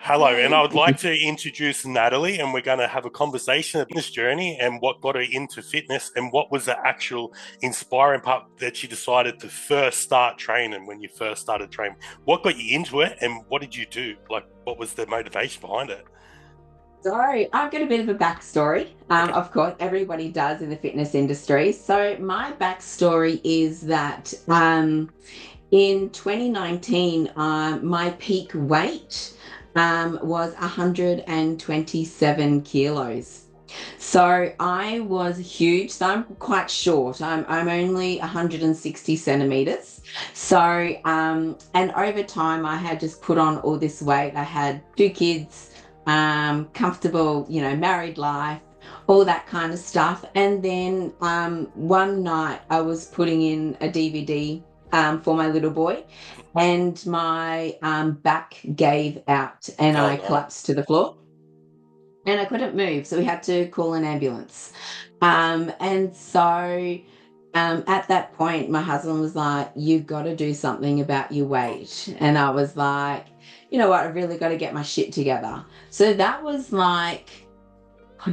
Hello, and I Hey. would like to introduce Natalie, and we're going to have a conversation about this journey and what got her into fitness and what was the actual inspiring part that she decided to first start training when you first started training. What got you into it and what did you do? Like, what was the motivation behind it? So I've got a bit of a backstory. Okay. Of course, everybody does in the fitness industry. So my backstory is that in 2019, my peak weight was 127 kilos. So I was huge. So I'm quite short. I'm only 160 centimeters. So and over time I had just put on all this weight. I had two kids, comfortable, married life, all that kind of stuff. And then one night I was putting in a DVD for my little boy, and my back gave out, and Oh, I no. collapsed to the floor and I couldn't move, so we had to call an ambulance. And so at that point, my husband was like, "You've got to do something about your weight." And I was like, "You know what? I've really got to get my shit together." So that was like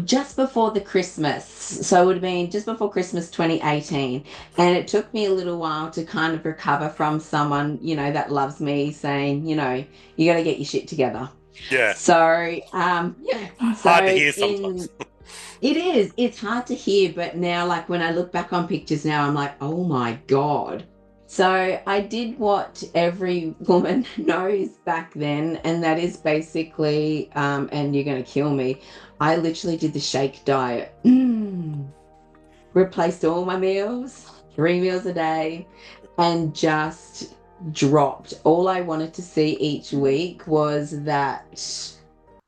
just before the Christmas. So it would have been just before Christmas 2018. And it took me a little while to kind of recover from someone, that loves me saying, you got to get your shit together. Yeah. So, yeah. Hard to So hear in sometimes. it's hard to hear, but now, like when I look back on pictures now, I'm like, oh my God. So I did what every woman knows back then, and that is basically, and you're going to kill me. I literally did the shake diet. Replaced all my meals, 3 meals a day, and just dropped. All I wanted to see each week was that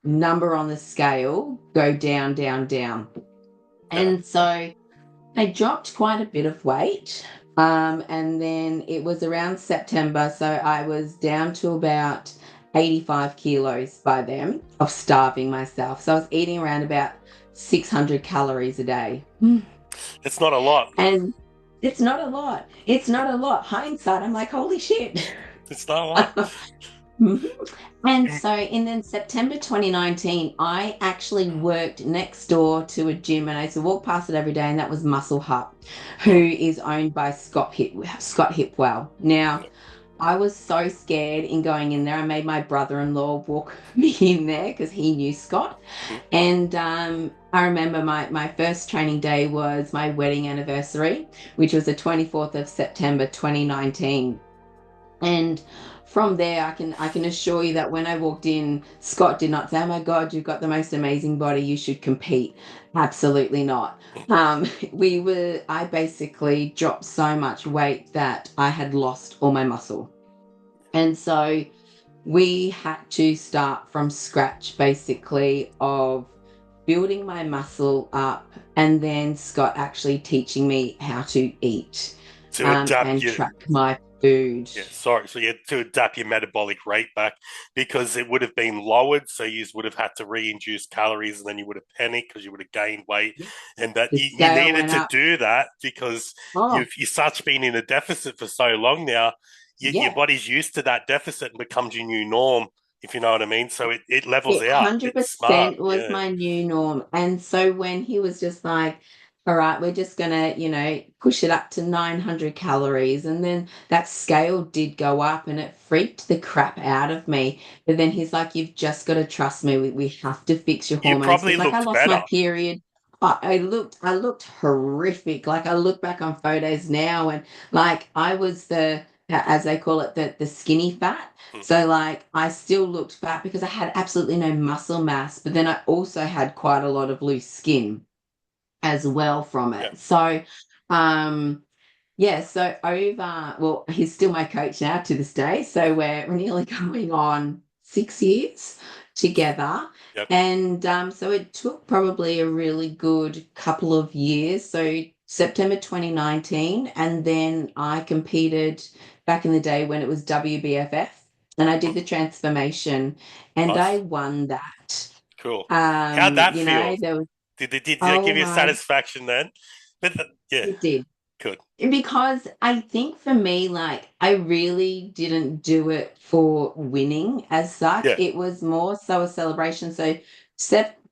number on the scale go down, down, down. Yeah. And so I dropped quite a bit of weight. And then it was around September. So I was down to about 85 kilos by then of starving myself. So I was eating around about 600 calories a day. It's not a lot. And it's not a lot. It's not a lot. Hindsight, I'm like, holy shit. It's not a lot. Mhm. And so, and then September 2019, I actually worked next door to a gym, and I used to walk past it every day, and that was Muscle Hut, who Mm. is owned by Scott Hipwell. Now, I was so scared in going in there. I made my brother-in-law walk me in there because he knew Scott. Mm. And I remember my first training day was my wedding anniversary, which was the 24th of September 2019. And from there, I can assure you that when I walked in, Scott did not say, "Oh my God, you've got the most amazing body. You should compete." Absolutely not. I basically dropped so much weight that I had lost all my muscle. And so we had to start from scratch, basically, of building my muscle up, and then Scott actually teaching me how to eat To adapt and your track my food. Yeah, sorry. So you had to adapt your metabolic rate back because it would have been lowered. So you would have had to reintroduce calories and then you would have panicked because you would have gained weight. And that The you scale needed went to up. do that because Oh, you've such been in a deficit for so long now. Your yeah. body's used to that deficit and becomes your new norm, if you know what I mean. So it levels It out. It's smart. 100% was Yeah. my new norm. And so when he was just like, all right, we're just gonna, push it up to 900 calories. And then that scale did go up and it freaked the crap out of me. But then he's like, you've just got to trust me. We have to fix your You hormones. probably Because like I looked lost my better. period. I looked horrific. Like I look back on photos now, and like I was as they call it, the skinny fat. Hmm. So like I still looked fat because I had absolutely no muscle mass, but then I also had quite a lot of loose skin as well from Yeah. it. So yeah, so well, he's still my coach now to this day. So we're nearly going on 6 years together. Yep. And so it took probably a really good couple of years. So September 2019, and then I competed back in the day when it was WBFF, and I did Hmm. the transformation, and I Nice. won that. Cool. How'd that You know, feel? there was, Did that oh give you my, satisfaction then? But yeah. it did. Good. Because I think for me, like, I really didn't do it for winning as such. Yeah. It was more so a celebration. So,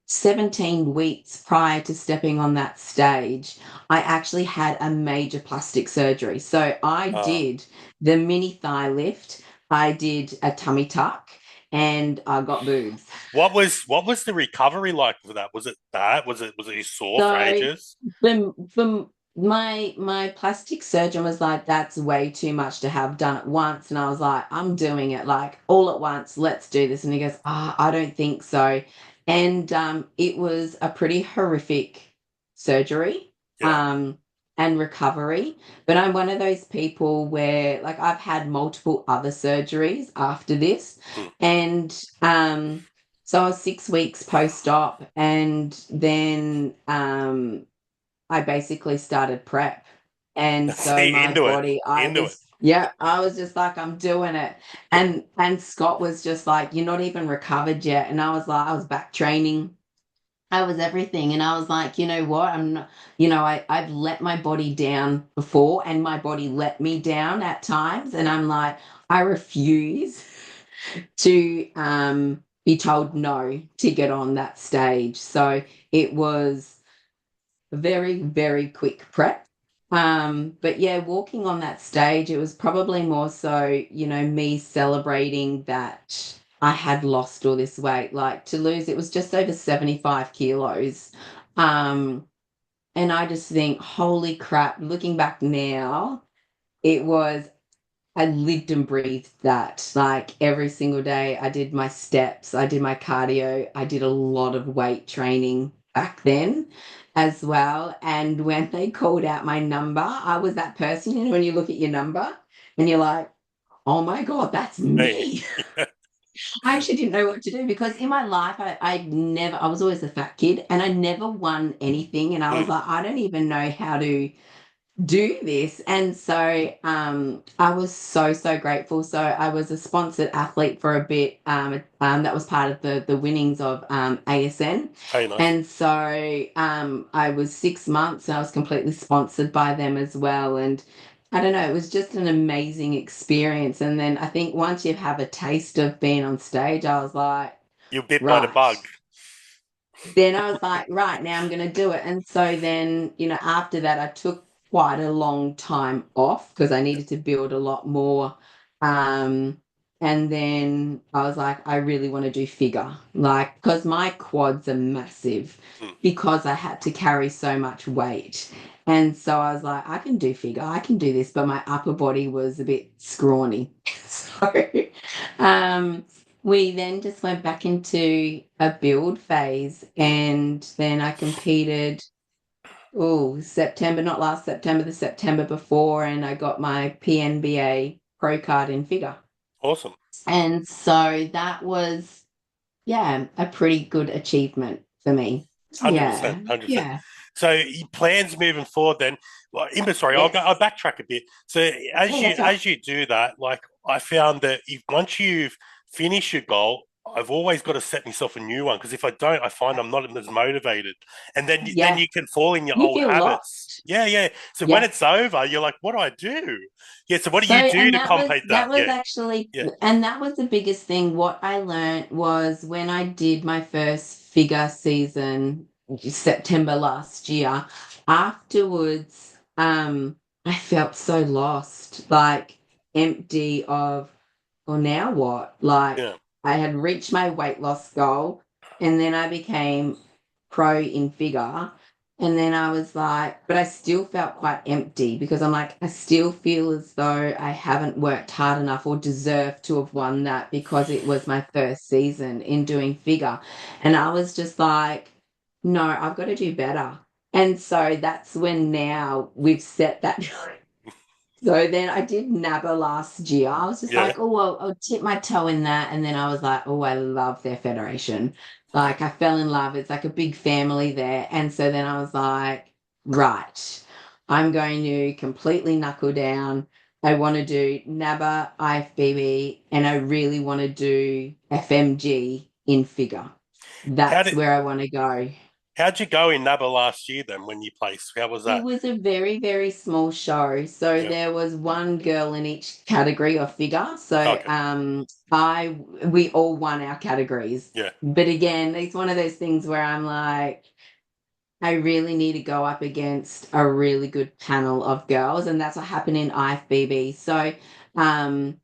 17 weeks prior to stepping on that stage, I actually had a major plastic surgery. So, I Uh, did the mini thigh lift, I did a tummy tuck, and I got boobs. what was the recovery like for that? Was it bad? Was it sore for So, ages? the my plastic surgeon was like, that's way too much to have done at once. And I was like, I'm doing it like all at once. Let's do this. And he goes, I don't think so. And it was a pretty horrific surgery Yeah. um, and recovery. But I'm one of those people where, like, I've had multiple other surgeries after this. Hmm. And so I was 6 weeks post-op, and then I basically started prep. And so See, my into it, body, into it. I was just like, I'm doing it. And Scott was just like, you're not even recovered yet. And I was like, I was back training. I was everything. And I was like, you know what? I'm not, I've let my body down before, and my body let me down at times. And I'm like, I refuse to be told no to get on that stage. So it was very, very quick prep. But yeah, walking on that stage, it was probably more so, me celebrating that I had lost all this weight. Like, to lose, it was just over 75 kilos. Um, and I just think, holy crap, looking back now, it was I lived and breathed that. Like, every single day, I did my steps, I did my cardio, I did a lot of weight training back then as well. And when they called out my number, I was that person, when you look at your number and you're like, oh my God, that's Hey, me. I actually didn't know what to do, because in my life, I was always a fat kid, and I never won anything. And I was mm, like, I don't even know how to do this. And so I was so grateful. So I was a sponsored athlete for a bit. That was part of the winnings of ASN. hey, nice. And so I was 6 months, and I was completely sponsored by them as well. And I don't know, it was just an amazing experience. And then I think once you have a taste of being on stage, I was like, You bit by the right. bug. Then I was like, right, now I'm going to do it. And so then, after that, I took quite a long time off because I needed to build a lot more. Um, and then I was like, I really want to do figure, like, because my quads are massive Mm. because I had to carry so much weight. And so I was like, I can do figure, I can do this, but my upper body was a bit scrawny. So, um, we then just went back into a build phase, Mm. and then I competed, September, not last September, the September before, and I got my PNBA pro card in figure. Awesome. And so that was, yeah, a pretty good achievement for me. 100%, Yeah, 100%. yeah, So your plans moving forward then, well, sorry, I'll yes. backtrack a bit. So Yeah, as you that's right. as you do that, like I found that if once you've finished your goal, I've always got to set myself a new one because if I don't, I find I'm not as motivated, and then Yeah, you can fall in your you old feel habits. lost. Yeah, yeah. So when Yeah. it's over, you're like, what do I do? Yeah. So what do So, you do and to that was compensate that that? was Yeah, actually, yeah, and that was the biggest thing. What I learned was when I did my first figure season, September last year, afterwards, I felt so lost, like empty of, well, now what? Like, yeah. I had reached my weight loss goal, and then I became pro in figure. And then I was like, but I still felt quite empty, because I'm like, I still feel as though I haven't worked hard enough or deserve to have won that, because it was my first season in doing figure. And I was just like, no, I've got to do better. And so that's when now we've set that. So then I did NABA last year. I was just Yeah. like, oh, well, I'll tip my toe in that. And then I was like, oh, I love their federation. Like, I fell in love. It's like a big family there. And so then I was like, right, I'm going to completely knuckle down. I want to do NABA, IFBB, and I really want to do FMG in figure. How That's did where I want to go. How'd you go in NABA last year then when you placed? How was It that? was a very, very small show. So Yeah. there was one girl in each category or figure. So Okay. we all won our categories. Yeah. But again, it's one of those things where I'm like, I really need to go up against a really good panel of girls, and that's what happened in IFBB. So um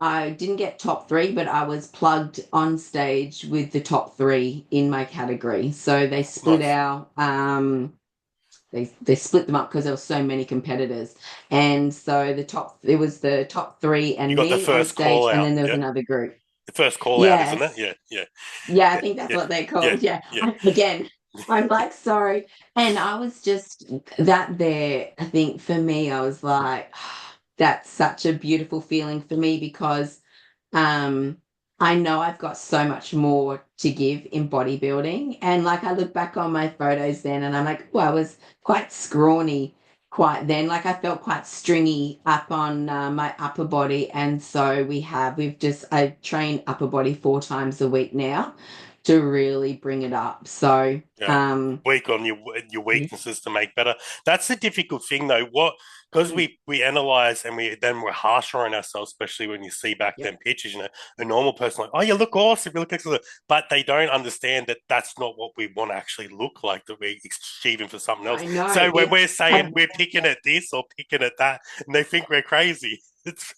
I didn't get top three, but I was plugged on stage with the top three in my category. So they split Nice. our they split them up because there were so many competitors. And so it was the top three You and got the me on first stage, call and out. then there was Yeah. another group. The first call out, isn't it? Yes. Yeah. Yeah. Yeah, I Yeah. think that's Yeah. what they're Yeah. called. Yeah. Yeah. Again, I'm like, sorry. And I was just that there, I think for me, I was like, that's such a beautiful feeling for me because um, I know I've got so much more to give in bodybuilding. And like I look back on my photos then and I'm like, well, I was quite scrawny quite then. Like I felt quite stringy up on my upper body. And so I train upper body 4 times a week now to really bring it up. So, Yeah. Weak on your weaknesses to make better. That's the difficult thing though. What because we analyze and we're harsher on ourselves, especially when you see back yep. then pictures. A normal person like, oh, you look awesome, you look excellent, but they don't understand that that's not what we want to actually look like. That we're achieving for something else. I know So when we're it's saying we're picking at this or picking at that, and they think we're crazy, it's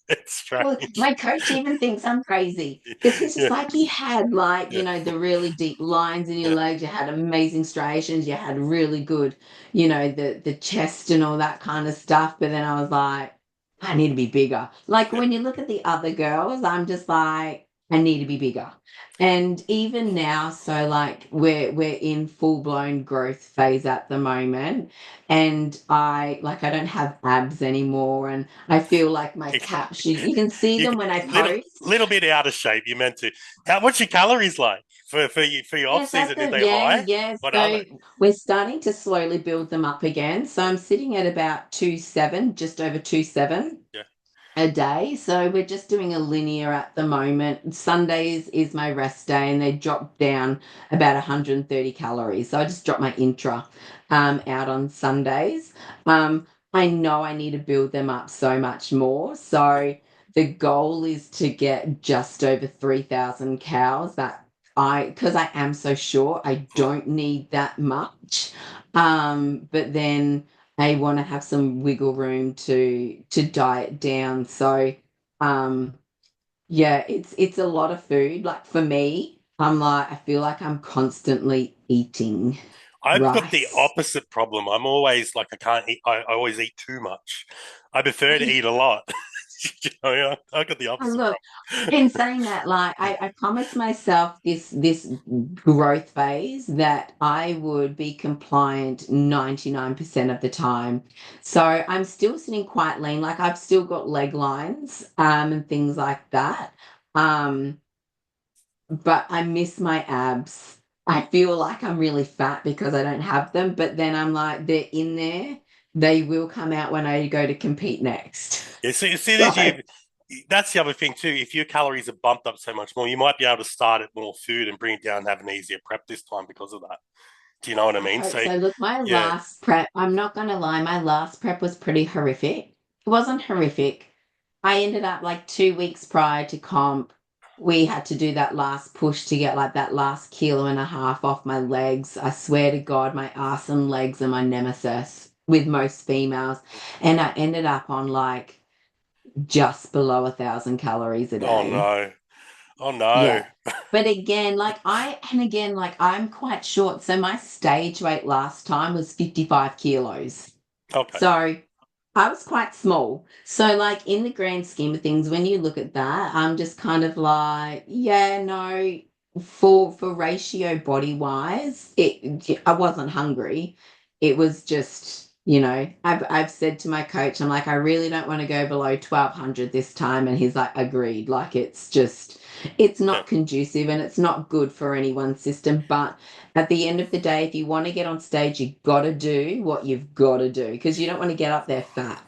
well, strange. my coach even thinks I'm crazy because he's just Yeah, like, you had like, yeah, the really deep lines in your yeah, legs, you had amazing striations, you had really good, the chest and all that kind of stuff. But then I was like, I need to be bigger. Like yeah. when you look at the other girls, I'm just like, I need to be bigger. And even now, so like we're in full blown growth phase at the moment. And I don't have abs anymore. And I feel like my caption, you can see You them when I post. little bit out of shape. You meant to. What's your calories like for your off Yes, season? Are they high? yeah. What are So they? we're starting to slowly build them up again. So Yeah, I'm sitting at about 2.7, just over 2.7 yeah, a day. So we're just doing a linear at the moment. Sundays is my rest day, and they drop down about 130 calories. So I just drop my intra out on Sundays. I know I need to build them up so much more. yeah, So the goal is to get just over 3,000 cows. Because I am so short, I yeah. don't need that much. But then I want to have some wiggle room to diet down. So, um, yeah, it's a lot of food. Like for me, I feel like I'm constantly eating I've got the rice. opposite problem. I'm always like I can't eat. I always eat too much. I prefer to eat a lot. I got the And opposite look, problem. in saying that, like I promised myself this growth phase that I would be compliant 99% of the time. So I'm still sitting quite lean. Like I've still got leg lines and things like that. Um, but I miss my abs. I feel like I'm really fat because I don't have them, but then I'm like, they're in there. They will come out when I go to compete next. Yeah, so as soon So as that's the other thing too. If your calories are bumped up so much more, you might be able to start at more food and bring it down and have an easier prep this time because of that. Do you know what I I mean? hope So, so. Look, my yeah, last prep, I'm not going to lie, my last prep was pretty horrific. It wasn't horrific. I ended up like 2 weeks prior to comp. We had to do that last push to get like that last kilo and a half off my legs. I swear to God, my ass and legs are my nemesis with most females. And I ended up on like just below 1,000 calories a oh day. no, oh no, Yeah. But again, like I'm quite short. So my stage weight last time was 55 kilos. okay, So I was quite small. So like in the grand scheme of things, when you look at that, I'm just kind of like, yeah, no, for ratio body wise, I wasn't hungry. It was just, I've said to my coach, I'm like, I really don't want to go below 1,200 this time. And he's like, agreed. Like it's yeah. not conducive and it's not good for anyone's system. But at the end of the day, if you want to get on stage, you've got to do what you've got to do because you don't want to get up there fat.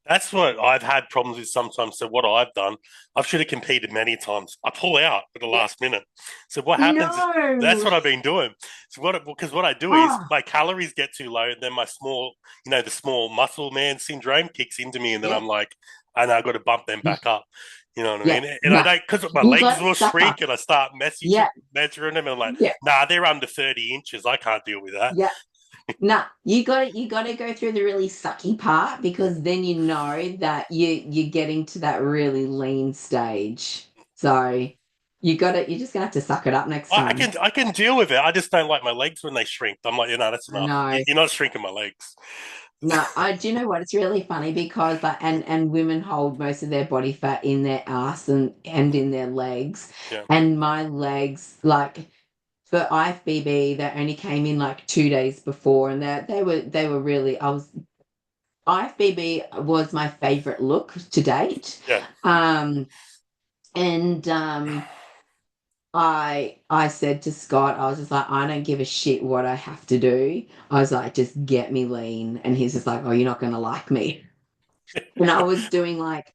That's what I've had problems with sometimes. So what I've done, I should have competed many times. I pull out at the Yeah. last minute. So what happens? That's No. what I've been doing. So because what I do is Oh, my calories get too low, and then my small, the small muscle man syndrome kicks into me, and then yeah. I'm like, and I got to bump them back up. You know what I Yeah. mean? And I Nah. don't because my You legs got will sucker. shrink, and I start Yeah. measuring them, and I'm like, Yeah. nah, they're under 30 inches. I can't deal with that. Yeah. Nah, you got to go through the really sucky part Yeah. because then you know that you're getting to that really lean stage. So you're just gonna have to suck it up next I time. can I can deal with it. I just don't like my legs when they shrink. I'm like, that's I enough. know. You're not shrinking my legs. No, I do you know what? It's really funny because like and women hold most of their body fat in their ass and in their legs. Yeah. And my legs, like for IFBB, that only came in like 2 days before, and that they were really. I was IFBB was my favorite look to date. Yeah. Um, and I said to Scott, I was just like, I don't give a shit what I have to do. I was like, just get me lean. And he's just like, oh, you're not gonna like me. And I was doing like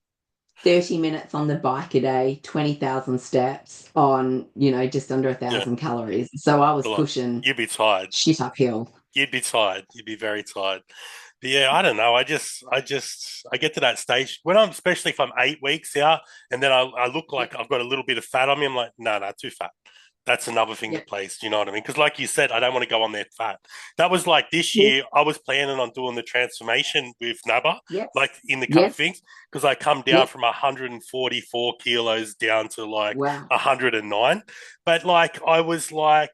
30 minutes on the bike a day, 20,000 steps on, just under a Yeah. thousand calories. So I was A lot. pushing You'd be tired. shit uphill. You'd be tired. You'd be very tired. But yeah, I don't know. I get to that stage when especially if I'm 8 weeks out and then I look Yeah, like I've got a little bit of fat on me. I'm like, no, too fat. That's another thing to yeah, place. You know what I mean? Because like you said, I don't want to go on there fat. That was like this yes, year. I was planning on doing the transformation with NABA, like yes, in the cup yes, things, because I come down yep. from 144 kilos down to like Wow. 109. But like I was like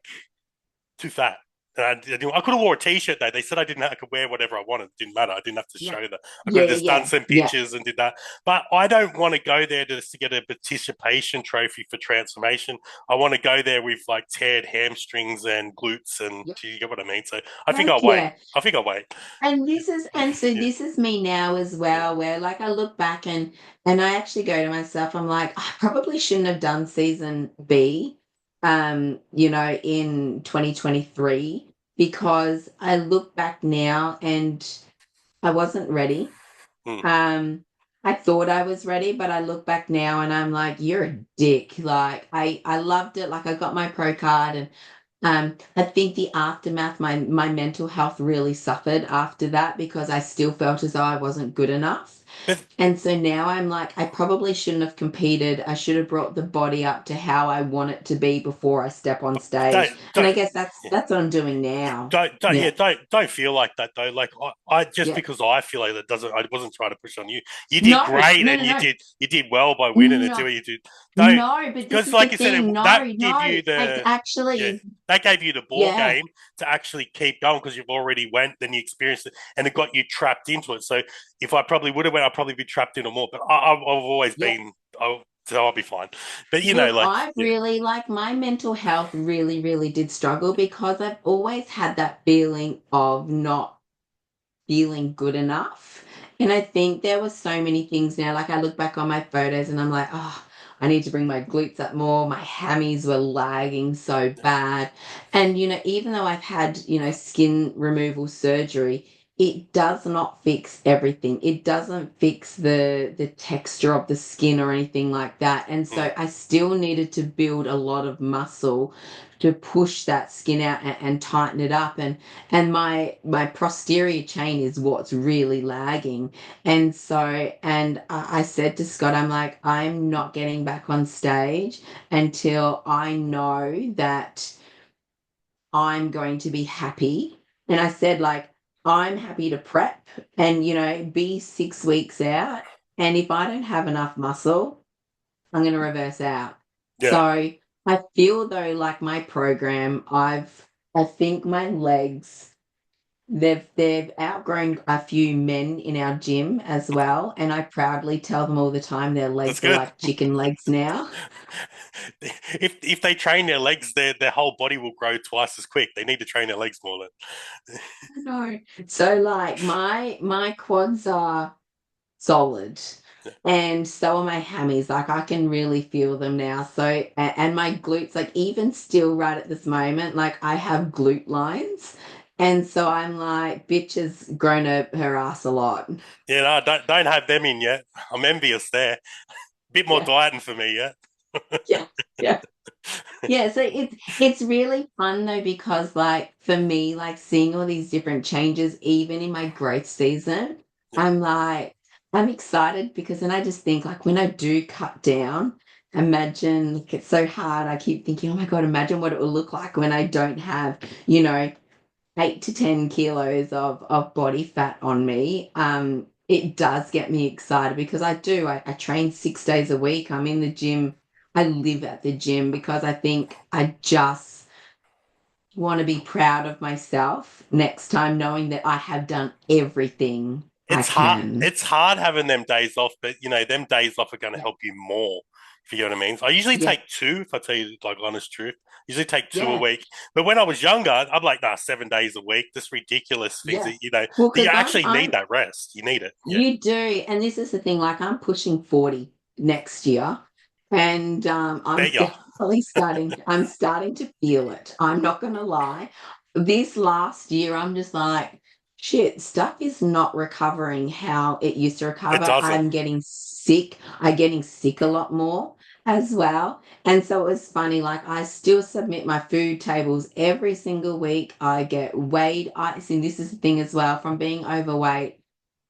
too fat. And I could have wore a t-shirt though. They said I didn't. I could wear whatever I wanted. It didn't matter. I didn't have to Yeah, show that. I could yeah, have just done yeah, some yeah, pictures and did that. But I don't want to go there just to get a participation trophy for transformation. I want to go there with like teared hamstrings and glutes, and yeah. do you get what I mean? So I think Heck I'll wait. yeah. I think I'll wait. And so Yeah, this is me now as yeah, well, where like I look back and I actually go to myself, I'm like, I probably shouldn't have done season B, in 2023 because I look back now and I wasn't ready. mm, Um, I thought I was ready, but I look back now and I'm like, you're a dick. Like I loved it. Like I got my pro card and I think the aftermath, my mental health really suffered after that because I still felt as though I wasn't good enough. but And so now I'm like, I probably shouldn't have competed. I should have brought the body up to how I want it to be before I step on stage. And I don't. guess that's Yeah. that's what I'm doing now. Don't yeah Yeah, don't feel like that though. Like I just yeah. because I feel like that doesn't. I wasn't trying to push on you. You did No, great no, and no, no, you did well by winning it no, too. You did don't no. But this because is the like you said thing. that No, give no. you Like the yeah actually, that gave you the ball yeah, game to actually keep going because you've already went then you experienced it and it got you trapped into it. So if I probably would have went, I'd probably be trapped in it more. But I've always yeah. been. So I'll be fine. But Look, like I yeah really like my mental health really, really did struggle because I've always had that feeling of not feeling good enough. And I think there were so many things now. Like I look back on my photos and I'm like, oh, I need to bring my glutes up more. My hammies were lagging so bad. And, even though I've had, skin removal surgery, it does not fix everything. It doesn't fix the texture of the skin or anything like that. And mm, so I still needed to build a lot of muscle to push that skin out and tighten it up. And my posterior chain is what's really lagging. And so, and I said to Scott, I'm like, I'm not getting back on stage until I know that I'm going to be happy. And I said, like, I'm happy to prep and, be 6 weeks out. And if I don't have enough muscle, I'm going to reverse out. yeah. So I feel though, like my program, I think my legs, they've outgrown a few men in our gym as well, and I proudly tell them all the time their That's legs are good. like chicken legs now. If they train their legs, their whole body will grow twice as quick. They need to train their legs more. Then. No. So like my quads are solid. And so are my hammies. Like I can really feel them now. So and my glutes, like even still right at this moment, like I have glute lines. And so I'm like, bitch has grown her ass a lot. Yeah, no, don't have them in yet. I'm envious there. Bit more Yeah, dieting for me, yeah. yeah, yeah. Yeah, so it's really fun though because like for me, like seeing all these different changes, even in my growth season, Yeah, I'm like I'm excited because then I just think like when I do cut down, imagine like it's so hard. I keep thinking, oh my God, imagine what it will look like when I don't have, you know, 8 to 10 kilos of body fat on me. It does get me excited because I train 6 days a week. I'm in the gym. I live at the gym because I think I just want to be proud of myself next time, knowing that I have done everything I it's hard. can. It's hard having them days off, but them days off are going to Yeah, help you more. If you know what I mean. So I usually yeah, take two. If I tell you like honest truth, usually take two a yeah, week. But when I was younger, I'm like, nah, 7 days a week. This ridiculous things yeah. that Well, that you because actually need I'm that rest. You need it. Yeah, you do, and this is the thing, like I'm pushing 40 next year, and I'm bet you. definitely I'm starting to feel it. I'm not gonna lie. This last year, I'm just like, shit, stuff is not recovering how it used to It recover. doesn't. I'm getting sick. I'm getting sick a lot more as well. And so it was funny, like I still submit my food tables every single week. I get weighed. I see this is the thing as well from being overweight.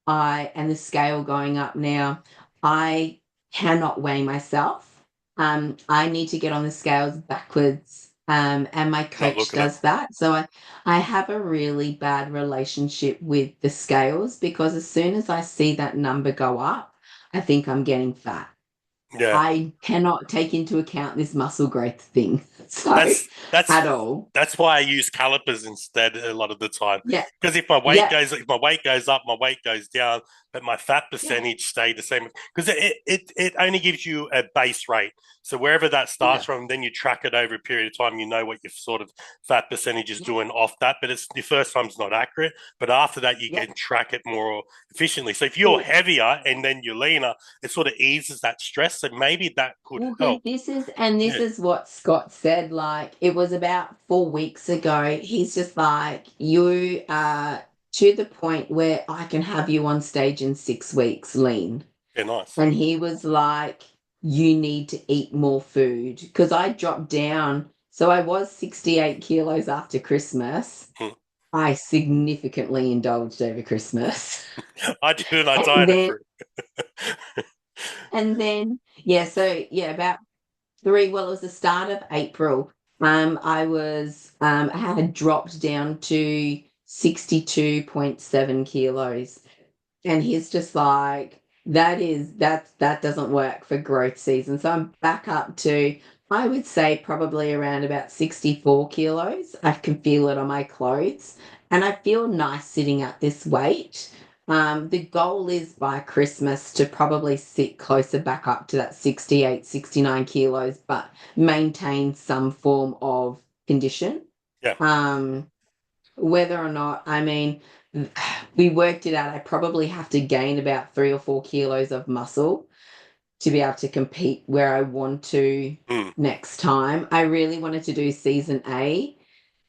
I and the scale going up now. I cannot weigh myself. I need to get on the scales backwards. And my Not coach looking it. does that. So I have a really bad relationship with the scales because as soon as I see that number go up, I think I'm getting fat. Yeah. I cannot take into account this muscle growth thing. So That's that's at all. that's why I use calipers instead a lot of the time. Yeah. Because Yeah. if my weight goes up, my weight goes down, but my fat Yeah. percentage stay the same. Because it only gives you a base rate. So wherever that starts Yeah. from, then you track it over a period of time. You know what your sort of fat percentage is Yeah. doing off that. But it's the first time's not accurate. But after that, you Yeah. can track it more efficiently. So if you're Well, heavier and then you're leaner, it sort of eases that stress. So maybe that could Well, help. this Yeah. is what Scott said. Like it was about 4 weeks ago. He's just like, you are to the point where I can have you on stage in 6 weeks, lean. Yeah, nice. And he was like, you need to eat more food because I dropped down. So I was 68 kilos after Christmas. Hmm. I significantly indulged over Christmas. I didn't. I And dieted then, for it. yeah, so yeah, about well, it was the start of April. I had dropped down to 62.7 kilos. And he's just like, that doesn't work for growth season. So I'm back up to, I would say probably around about 64 kilos. I can feel it on my clothes. And I feel nice sitting at this weight. The goal is by Christmas to probably sit closer back up to that 68, 69 kilos, but maintain some form of condition. Yeah, Um, Whether or not, I mean, we worked it out. I probably have to gain about 3 or 4 kilos of muscle to be able to compete where I want to mm. next time. I really wanted to do season A,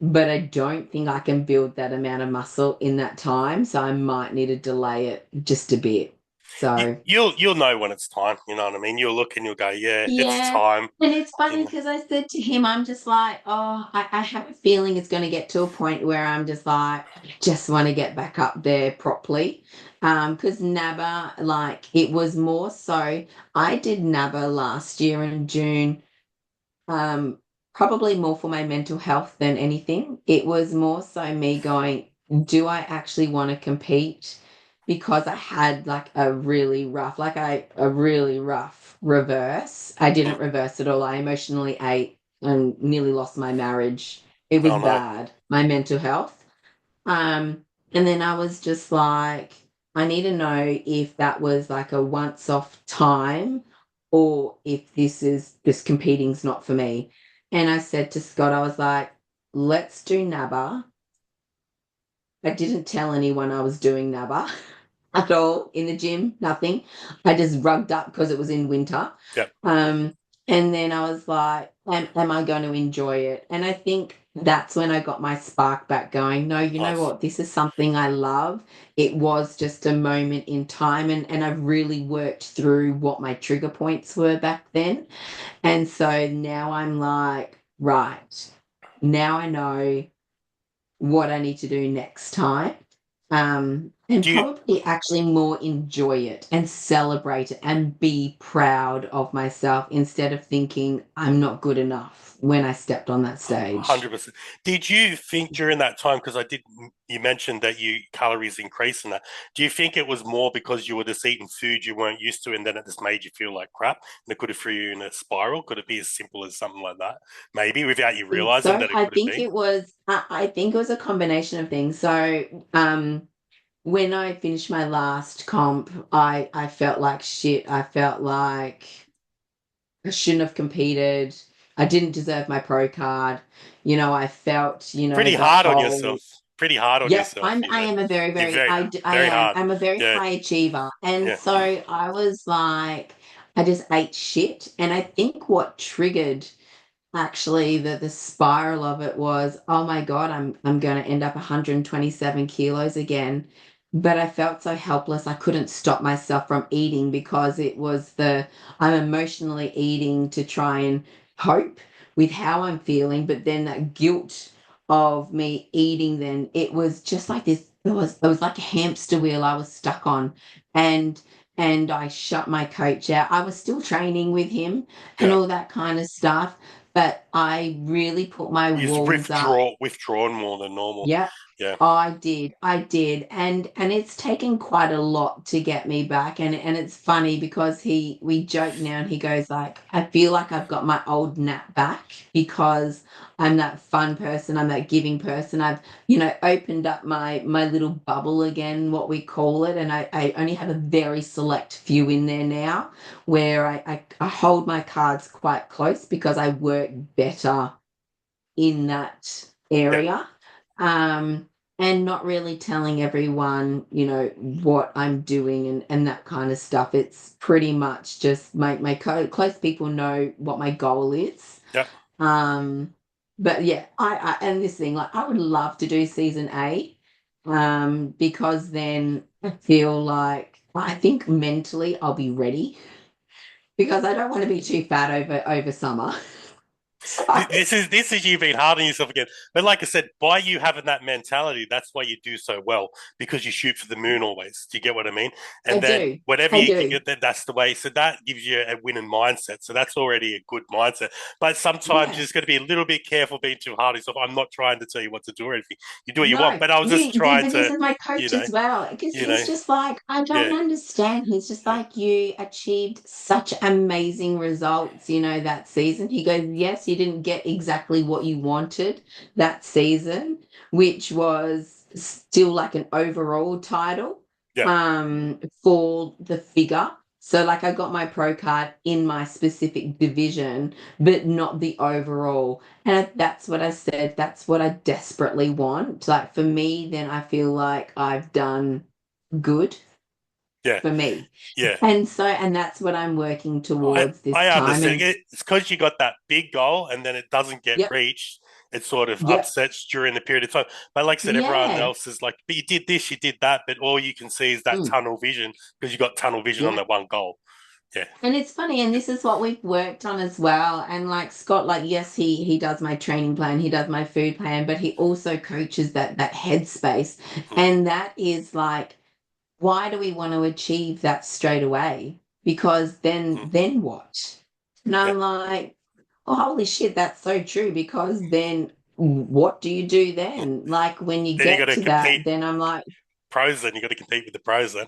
but I don't think I can build that amount of muscle in that time. So I might need to delay it just a bit. So. You'll know when it's time. You know what I mean. You'll look and you'll go, yeah, it's Yeah. time. And it's You funny know, because I said to him, I'm just like, oh, I have a feeling it's going to get to a point where I'm just like, I just want to get back up there properly. Because NABA, like, it was more so, I did NABA last year in June, um, probably more for my mental health than anything. It was more so me going, do I actually want to compete? Because I had like a really rough reverse. I didn't mm. reverse at all. I emotionally ate and nearly lost my marriage. It was Oh no, bad, my mental health. And then I was just like, I need to know if that was like a once off time or if this competing's not for me. And I said to Scott, I was like, let's do NABA. I didn't tell anyone I was doing NABA at all in the gym, nothing. I just rugged up because it was in winter. yeah, Um, and then I was like, am I going to enjoy it? And I think that's when I got my spark back going. No, you know Nice. what? This is something I love. It was just a moment in time, and I've really worked through what my trigger points were back then. And so now I'm like, right, now I know what I need to do next time. And Do you probably actually more enjoy it and celebrate it and be proud of myself instead of thinking I'm not good enough when I stepped on that stage. 100%. Did you think during that time, because I did, you mentioned that you calories increased in that. Do you think it was more because you were just eating food you weren't used to, and then it just made you feel like crap, and it could have threw you in a spiral? Could it be as simple as something like that? Maybe without you realizing So that it could have been. I think it was a combination of things. So when I finished my last comp, I felt like shit. I felt like I shouldn't have competed. I didn't deserve my pro card. I felt, Pretty the hard on whole. yourself. Pretty hard on Yep, yourself. I am a very, You're very, I very am. hard. I'm a very Yeah, high achiever. And yeah, so I was like, I just ate shit. And I think what triggered actually the spiral of it was, oh my God, I'm going to end up 127 kilos again. But I felt so helpless. I couldn't stop myself from eating because I'm emotionally eating to try and cope with how I'm feeling. But then that guilt of me eating, then it was just like this. It was like a hamster wheel I was stuck on. And I shut my coach out. I was still training with him and yeah. all that kind of stuff, but I really put my You walls up. withdrawn more than normal. Yeah, Yeah, I did, and it's taken quite a lot to get me back. And it's funny because we joke now, and he goes like, I feel like I've got my old Nat back because I'm that fun person, I'm that giving person. I've opened up my little bubble again, what we call it, and I only have a very select few in there now, where I hold my cards quite close because I work better in that yeah. area. Um, and not really telling everyone, what I'm doing and that kind of stuff. It's pretty much just close people know what my goal is. Yeah. Um, but yeah, and this thing, like, I would love to do season A, because then I feel like I think mentally I'll be ready because I don't want to be too fat over summer. So This is you being hard on yourself again. But like I said, by you having that mentality, that's why you do so well because you shoot for the moon always. Do you get what I mean? I And then do. whatever I you can do. get, then that's the way. So that gives you a winning mindset. So that's already a good mindset. But sometimes Yeah. you just got to be a little bit careful being too hard on yourself. I'm not trying to tell you what to do or anything. You do what you want. No, But I was just trying but this to, is my you coach know, as well. Because you know, he's just like, I don't yeah, understand. He's just yeah, like, you achieved such amazing results, that season. He goes, yes, you didn't get exactly what you wanted that season, which was still like an overall title, yeah, for the figure. So like I got my pro card in my specific division, but not the overall. And that's what I said. That's what I desperately want. Like for me, then I feel like I've done good yeah, for me. yeah. And that's what I'm working I towards this I time. understand. And It's because you got that big goal and then it doesn't get yep, reached. It sort of yep, upsets during the period of time. But like I said, everyone yeah, else is like, but you did this, you did that, but all you can see is that mm, tunnel vision because you got tunnel vision on yeah. that one goal. Yeah, And it's funny, and this is what we've worked on as well. And like Scott, like yes, he does my training plan, he does my food plan, but he also coaches that headspace. mm, And that is like, why do we want to achieve that straight away? Because mm, then what? And yeah. I'm like, oh, holy shit, that's so true. Because then what do you do Mm. then? Like when you Then you got get to to compete that, then I'm like, pros. Then you got to compete with the pros. Then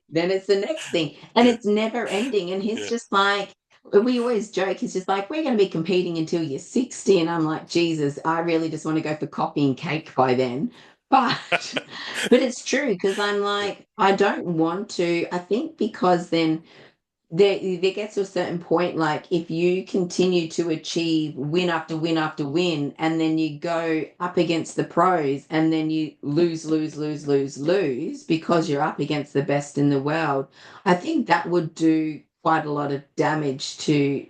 then it's the next thing. And yeah, it's never ending. And he's yeah. just like, we always joke, he's just like, we're going to be competing until you're 60. And I'm like, Jesus, I really just want to go for coffee and cake by then. But but it's true because I'm like, I don't want to. I think because then there gets to a certain point, like if you continue to achieve win after win after win, and then you go up against the pros, and then you lose because you're up against the best in the world, I think that would do quite a lot of damage to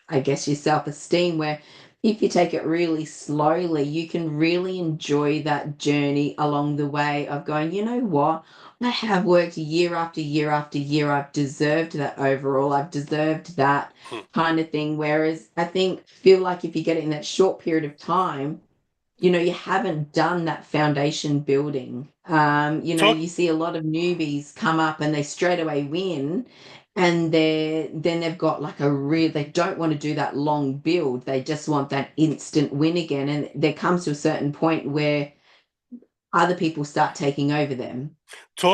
I guess your self-esteem, where if you take it really slowly, you can really enjoy that journey along the way of going, you know what? I have worked year after year after year. I've deserved that overall. I've deserved that Hmm. kind of thing. Whereas I feel like if you get it in that short period of time, you haven't done that foundation building. Talk You see a lot of newbies come up and they straight away win, and then they've got like they don't want to do that long build. They just want that instant win again. And there comes to a certain point where other people start taking over them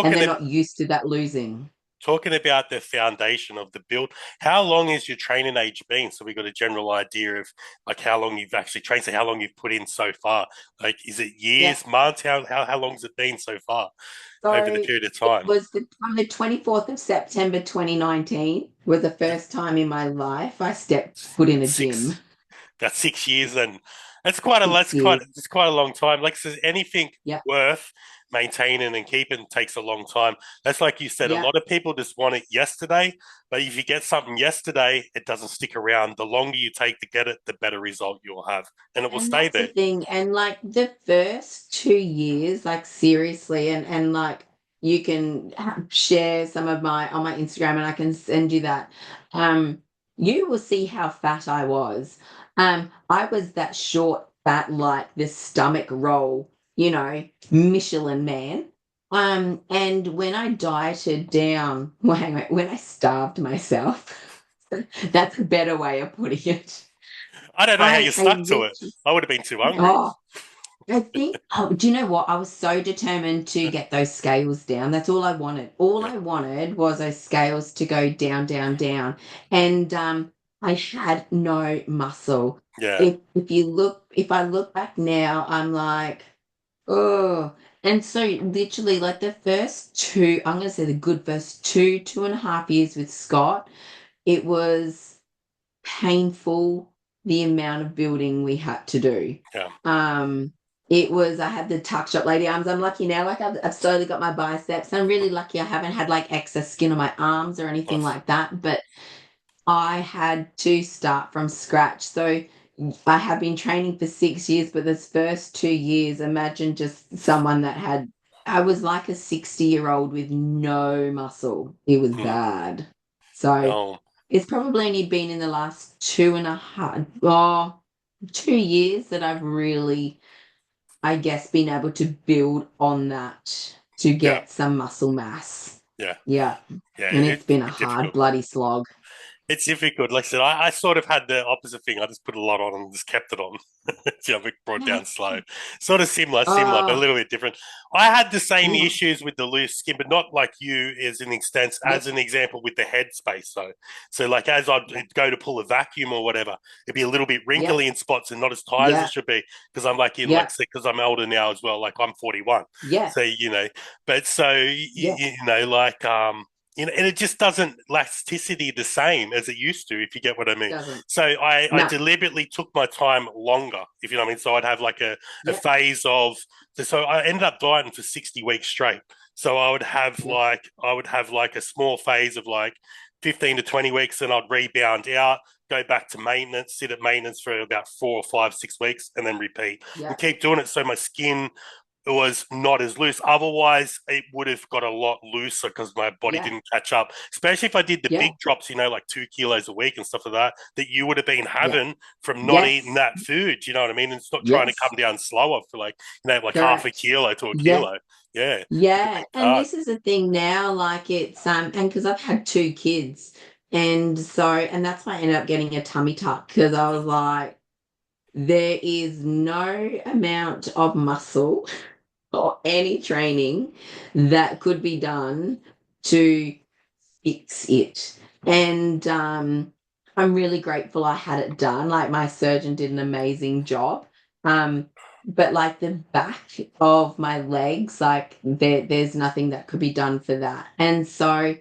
and talking they're not used to that losing. talking about the foundation of the build. How long has your training age been? So we got a general idea of like how long you've actually trained, so how long you've put in so far. Like, is it Yeah. years, months? How long has it been so far over the So period of it time? was on the 24th of September 2019 was the first time in my life I stepped foot in a gym. Six. That's 6 years, and that's 6 years. quite a long time. Like, so anything Yep. worth maintaining and keeping takes a long time. That's like you said. A Yep. lot of people just want it yesterday, but if you get something yesterday, it doesn't stick around. The longer you take to get it, the better result you'll have, and it will And stay that's the there. thing. And like the first 2 years, like seriously, and like you can share some of my on my Instagram and I can send you that. Um, you will see how fat I was. I was that short, fat, like this stomach roll, Michelin man. And when I dieted down, well, hang on, when I starved myself, that's a better way of putting it. I don't know how you I stuck to it. literally, I would have been too hungry. oh, do you know what? I was so determined to get those scales down. That's all I wanted. All Yeah, I wanted was those scales to go down, down, down. And I had no muscle. yeah, If I look back now, I'm like, oh. And so literally like the first two, I'm gonna say the good first 2.5 years with Scott, it was painful the amount of building we had to do. yeah. Um, I had the tuck shop lady arms. I'm lucky now, like I've slowly got my biceps. I'm really lucky I haven't had like excess skin on my arms or anything Nice. like that, but I had to start from scratch. So I have been training for 6 years, but this first 2 years, imagine just someone I was like a 60-year-old with no muscle. It was Hmm. bad. So Oh, it's probably only been in the last 2 years that I've really, I guess, been able to build on that to yeah, get some muscle mass. yeah, Yeah. yeah. And it's been a It's hard, difficult. bloody slog. It's difficult. Like I said, I sort of had the opposite thing. I just put a lot on and just kept it on. It brought down slow. Sort of similar, but a Oh, little bit different. I had the same yeah, issues with the loose skin, but not like you yep, as an example with the headspace. So like as I'd yeah, go to pull a vacuum or whatever, it'd be a little bit yep, wrinkly in spots and not as tight as it yeah, should be because I'm like in like yeah, because I'm older now as well. Like I'm 41, yeah, so but so yeah, like and it just doesn't elasticity the same as it used to, if you get what I mean. doesn't. So I No, deliberately took my time longer, if you know what I mean. So I'd have like a yeah, phase of, so I ended up dieting for 60 weeks straight. So yeah, I would have like a small phase of like 15 to 20 weeks, and I'd rebound out, go back to maintenance, sit at maintenance for about 4 or 5, 6 weeks, and then repeat and yeah, keep doing it. So my skin it was not as loose. Otherwise, it would have got a lot looser because my body yeah, didn't catch up. Especially if I did the yeah, big drops, like 2 kilos a week and stuff like that you would have been yeah. having from not eating Yes, that food. You know what I mean? And it's not trying to yes, come down slower for like half a correct. kilo to a Yeah, kilo. Yeah, yeah. it's And hard. this is the thing now, like and because I've had two kids, and that's why I ended up getting a tummy tuck because I was like, there is no amount of muscle or any training that could be done to fix it. And I'm really grateful I had it done. Like my surgeon did an amazing job. Um, but like the back of my legs, like there's nothing that could be done for that. And so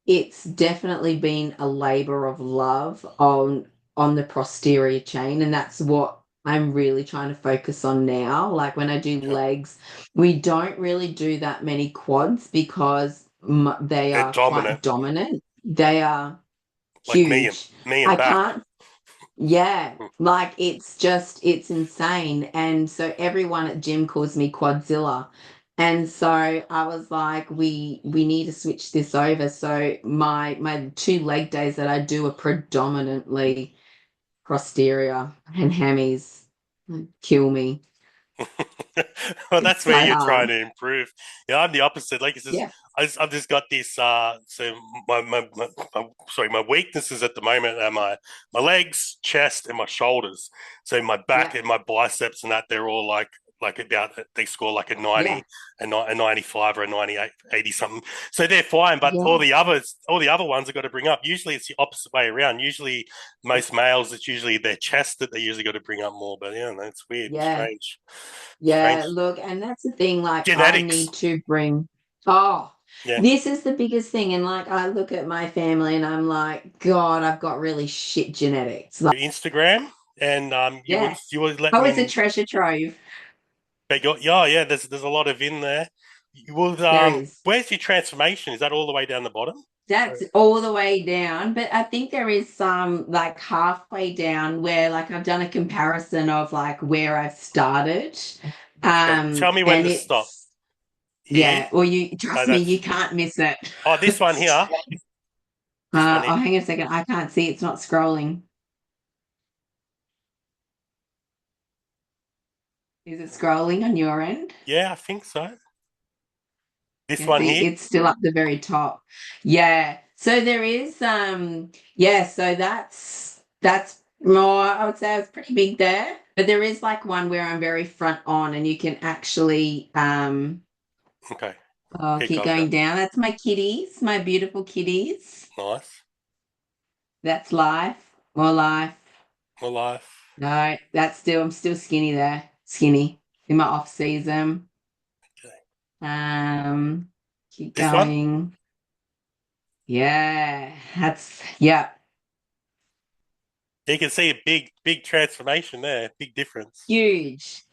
it's definitely been a labor of love on the posterior chain, and that's what I'm really trying to focus on now. Like when I do Yeah, legs, we don't really do that many quads because they they're are quite dominant, dominant. They are like me and huge. me and I back. can't. Yeah, like it's insane. And so everyone at gym calls me Quadzilla. And so I was like, we need to switch this over. So my two leg days that I do are predominantly posterior and hammies. Kill me. Well, It's that's where so you're trying hard. to improve. Yeah, I'm the opposite. Like, it's just, Yeah, I've just got this. So sorry, my weaknesses at the moment are my legs, chest, and my shoulders. So my back yeah, and my biceps and that, they're all like about, they score like a yeah, 90, a 95 or a 98, 80 something. So they're fine, but yeah, all the other ones I've got to bring up. Usually it's the opposite way around. Usually most males, it's usually their chest that they usually got to bring up more. But yeah, that's weird, yeah. strange, Yeah, strange look, and that's the thing, like I genetics. need to bring, oh, Yeah. this is the biggest thing. And like I look at my family and I'm like, God, I've got really shit genetics. Like, Instagram, and yeah. you would let Oh, it's a me. treasure trove. But yeah, yeah. There's a lot of in there. You would There is. where's your transformation? Is that all the way down the bottom? That's all the way down, but I think there is some like halfway down where like I've done a comparison of like where I've started. Okay, tell me when And to stop. it's Here. yeah, well you No, trust me, you that's can't miss it. oh this one here. This one here. Oh, hang on a second. I can't see. It's not scrolling. Is it scrolling on your end? Yeah, I think so. This Yeah, one see, here. it's still up the very top. Yeah. So there is yeah, so that's more, I would say it's pretty big there. But there is like one where I'm very front on and you can actually Okay, oh, keep keep going going down. down. That's my kitties, my beautiful kitties. Nice. That's life. More life. More life. No, that's still I'm still skinny there. Skinny in my off season. Okay. Um, keep This one. going. Yeah, that's yeah, You can see a big transformation there. Big difference. huge.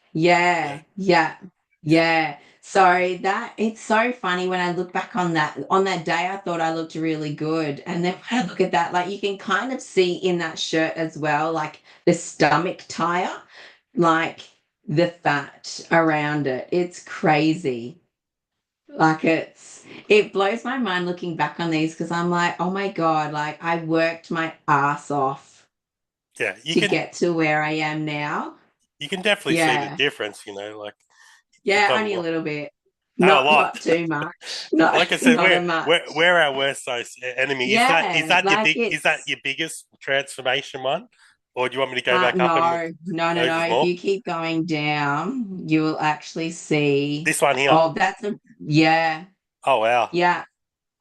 Yeah. Yeah, yeah, Yeah. yeah. So that it's so funny when I look back on that. On that day, I thought I looked really good, and then when I look at that, like you can kind of see in that shirt as well, like the stomach tire, like the fat around it. It's crazy. Like it blows my mind looking back on these because I'm like, oh my God, like I worked my ass off Yeah. to get to where I am now. You can definitely see the Yeah. difference. Like you've Yeah, done a only a lot. little bit. Oh, a lot. Not too much. Not Like I said, not a much. we're our worst enemy. Yeah, like Is that it's your biggest transformation one, or do you want me to go back up and look? no. There's If more. you keep going down, you will actually see. This one here. Oh, that's a yeah, Oh wow. yeah,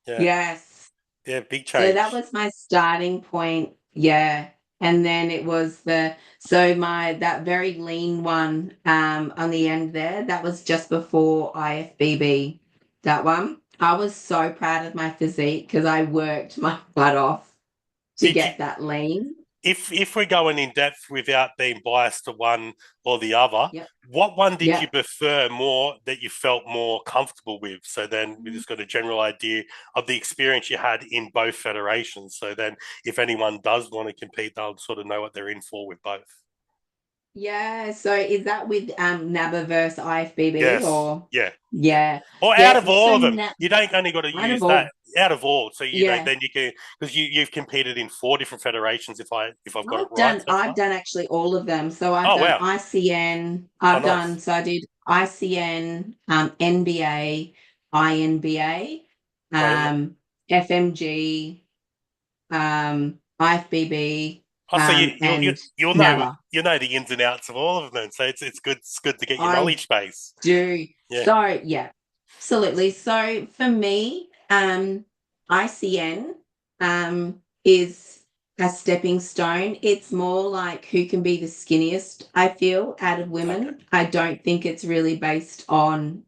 Yeah. yes. Yeah. Big So that change. was my starting point. Yeah. And then it was so my that very lean one on the end there, that was just before IFBB. That one. I was so proud of my physique because I worked my butt off to Did you? get that lean. If we're going in depth without being biased to one or the other, Yep. what one did you Yep. prefer more that you felt more comfortable with? So then we just got a general idea of the experience you had in both federations. So then if anyone does want to compete, they'll sort of know what they're in for with both. Yeah. So is that with NABA versus IFBB Yes. or Yeah. Yeah. yeah. Or out Yeah. of all So of them, you don't only got to out of use that all, out of all. So yeah. then you can, because you've competed in four different federations. If I've got it I've right done so I've far. done actually all of them. So I've Oh done wow. ICN, Oh nice. I did ICN, NBA, INBA, Oh, yeah. FMG, IFBB, Oh, so and you'll NABA. know the ins and outs of all of them. So it's good to get your I knowledge base. do. Yeah. So yeah, absolutely. So for me, ICN is a stepping stone. It's more like who can be the skinniest, I feel, out of Okay. women. I don't think it's really based on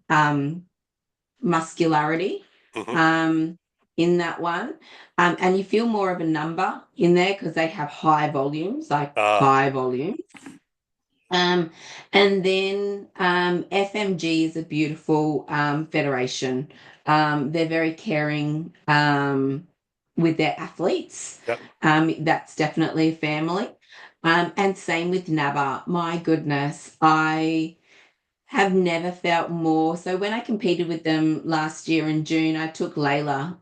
muscularity Hmm. um in that one. And you feel more of a number in there because they have high volumes, like Ah. high volume. Um, and then FMG is a beautiful federation. They're very caring with their athletes. Yep. That's definitely a family. And same with NABA. My goodness, I have never felt more. So when I competed with them last year in June, I took Layla,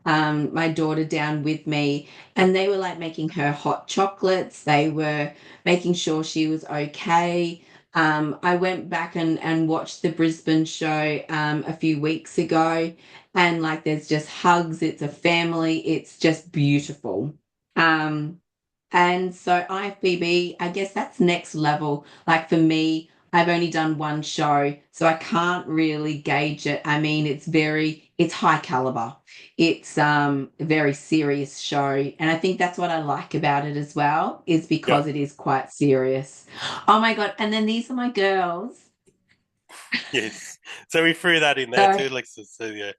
my daughter, down with me, and they were like making her hot chocolates. They were making sure she was okay. I went back and watched the Brisbane show a few weeks ago, and like there's just hugs. It's a family. It's just beautiful. Um, and so IFBB, I guess that's next level. Like for me, I've only done one show, so I can't really gauge it. I mean, it's high caliber. It's a very serious show, and I think that's what I like about it as well, is Yeah. because it is quite serious. Oh my God, and then these are my girls. Yes. So we threw that in there So, too, like so yeah.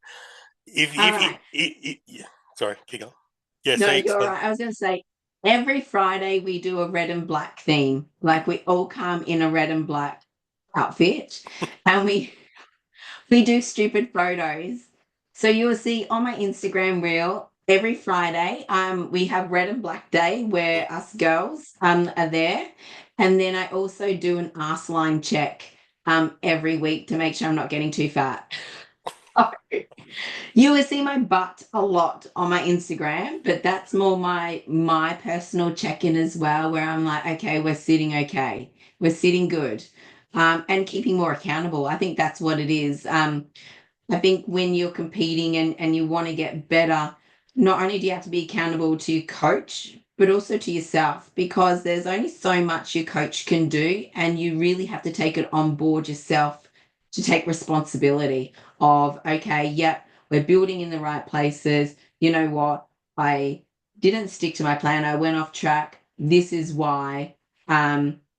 all right. Yeah. Sorry, keep going. Yeah, so No, you you're explain. right. I was going to say every Friday we do a red and black theme. Like we all come in a red and black outfit, and we do stupid photos. So you will see on my Instagram reel every Friday, we have red and black day Mm. where us girls are there. And then I also do an arse line check every week to make sure I'm not getting too fat. You will see my butt a lot on my Instagram, but that's more my personal check-in as well, where I'm like, okay, we're sitting okay. We're sitting good. And keeping more accountable. I think that's what it is. I think when you're competing and you want to get better, not only do you have to be accountable to your coach, but also to yourself, because there's only so much your coach can do, and you really have to take it on board yourself to take responsibility of, okay, yep, we're building in the right places. You know what? I didn't stick to my plan. I went off track. This is why.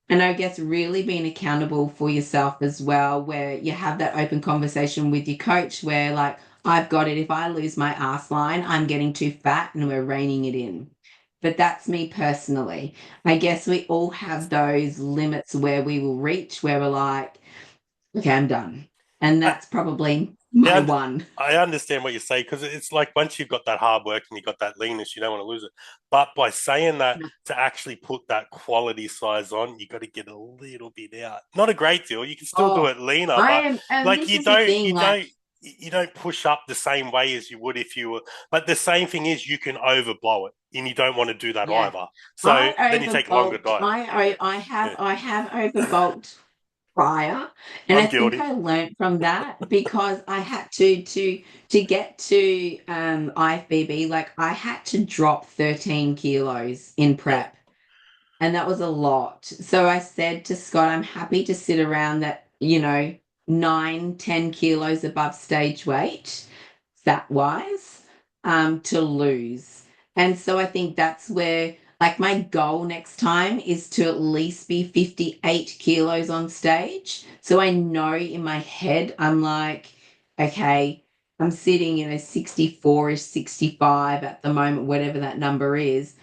And I guess really being accountable for yourself as well, where you have that open conversation with your coach where, like, I've got it. If I lose my ass line, I'm getting too fat and we're reining it in. But that's me personally. I guess we all have those limits where we will reach, where we're like, okay, I'm done. And I, that's probably my I, one. I understand what you say because it's like once you've got that hard work and you've got that leanness, you don't want to lose it. But by saying that, to actually put that quality size on, you got to get a little bit out. Not a great deal. You can still do Oh, it leaner, I but am, and like this is the thing, like, you don't push up the same way as you would if you were. But the same thing is you can overblow it, and you don't want to do that yeah, either. So I then you take a longer overbulked. diet. Yeah, I have overbulked prior, and I I'm think guilty. I learned from that because I had to get to IFBB, like I had to drop 13 kilos in Yeah, prep, and that was a lot. So I said to Scott, I'm happy to sit around that, 9, 10 kilos above stage weight, fat wise, to lose. And so I think that's where, like, my goal next time is to at least be 58 kilos on stage. So I know in my head, I'm like, okay, I'm sitting, 64ish, 65 at the moment, whatever that number is.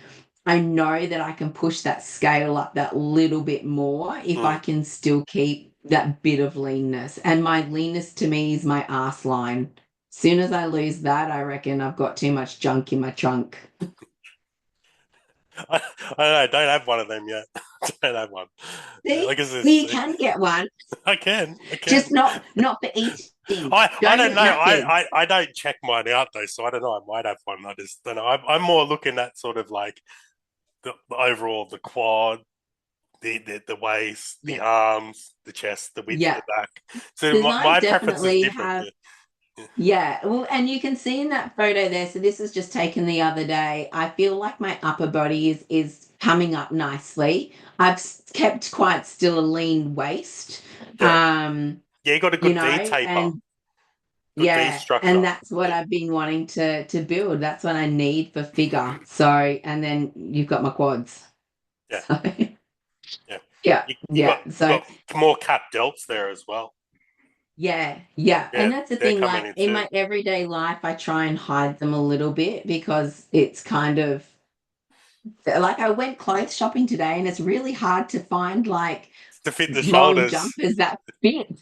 I know that I can push that scale up that little bit more if I mm. can still keep that bit of leanness. And my leanness to me is my ass line. Soon as I lose that, I reckon I've got too much junk in my trunk. I don't know. I don't have one of them yet. I don't have one. See? Like I Well, said, you can get one, I just can. not for eating. I Don't don't eat know. nuggets. I don't check mine out though, so I don't know. I might have one. I just don't know. I'm more looking at sort of like the overall, the quad, the waist, the Yeah. arms, the chest, the width, Yeah. the back. So Because I my preference is definitely different. have. Yeah, yeah, Yeah, well, and you can see in that photo there. So this was just taken the other day. I feel like my upper body is coming up nicely. Kept quite still a lean waist. yeah. Um, Yeah, you got a good V taper, and good V yeah, and structure. that's what Yeah, I've been wanting to build. That's what I need for figure. So, and then you've got my quads. yeah, So yeah. yeah, yeah. You So got more cap delts there as well. yeah, yeah. Yeah, And that's the they're thing, coming like in in too. my everyday life, I try and hide them a little bit because it's kind of like I went clothes shopping today and it's really hard to find like To fit the long shoulders. jumpers that fit.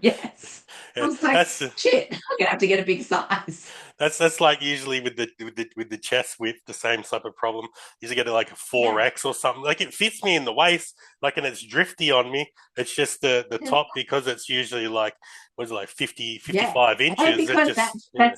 Yes. I Yeah, was like, that's shit, I'm gonna have to get a big size. that's like usually with the chest width, the same type of problem. You usually get like a Yeah. 4X or something. Like it fits me in the waist, like, and it's drifty on me. It's just the Yeah. top, because it's usually like, what is it, like 50, Yeah. 55 Oh, inches. It because just, yeah.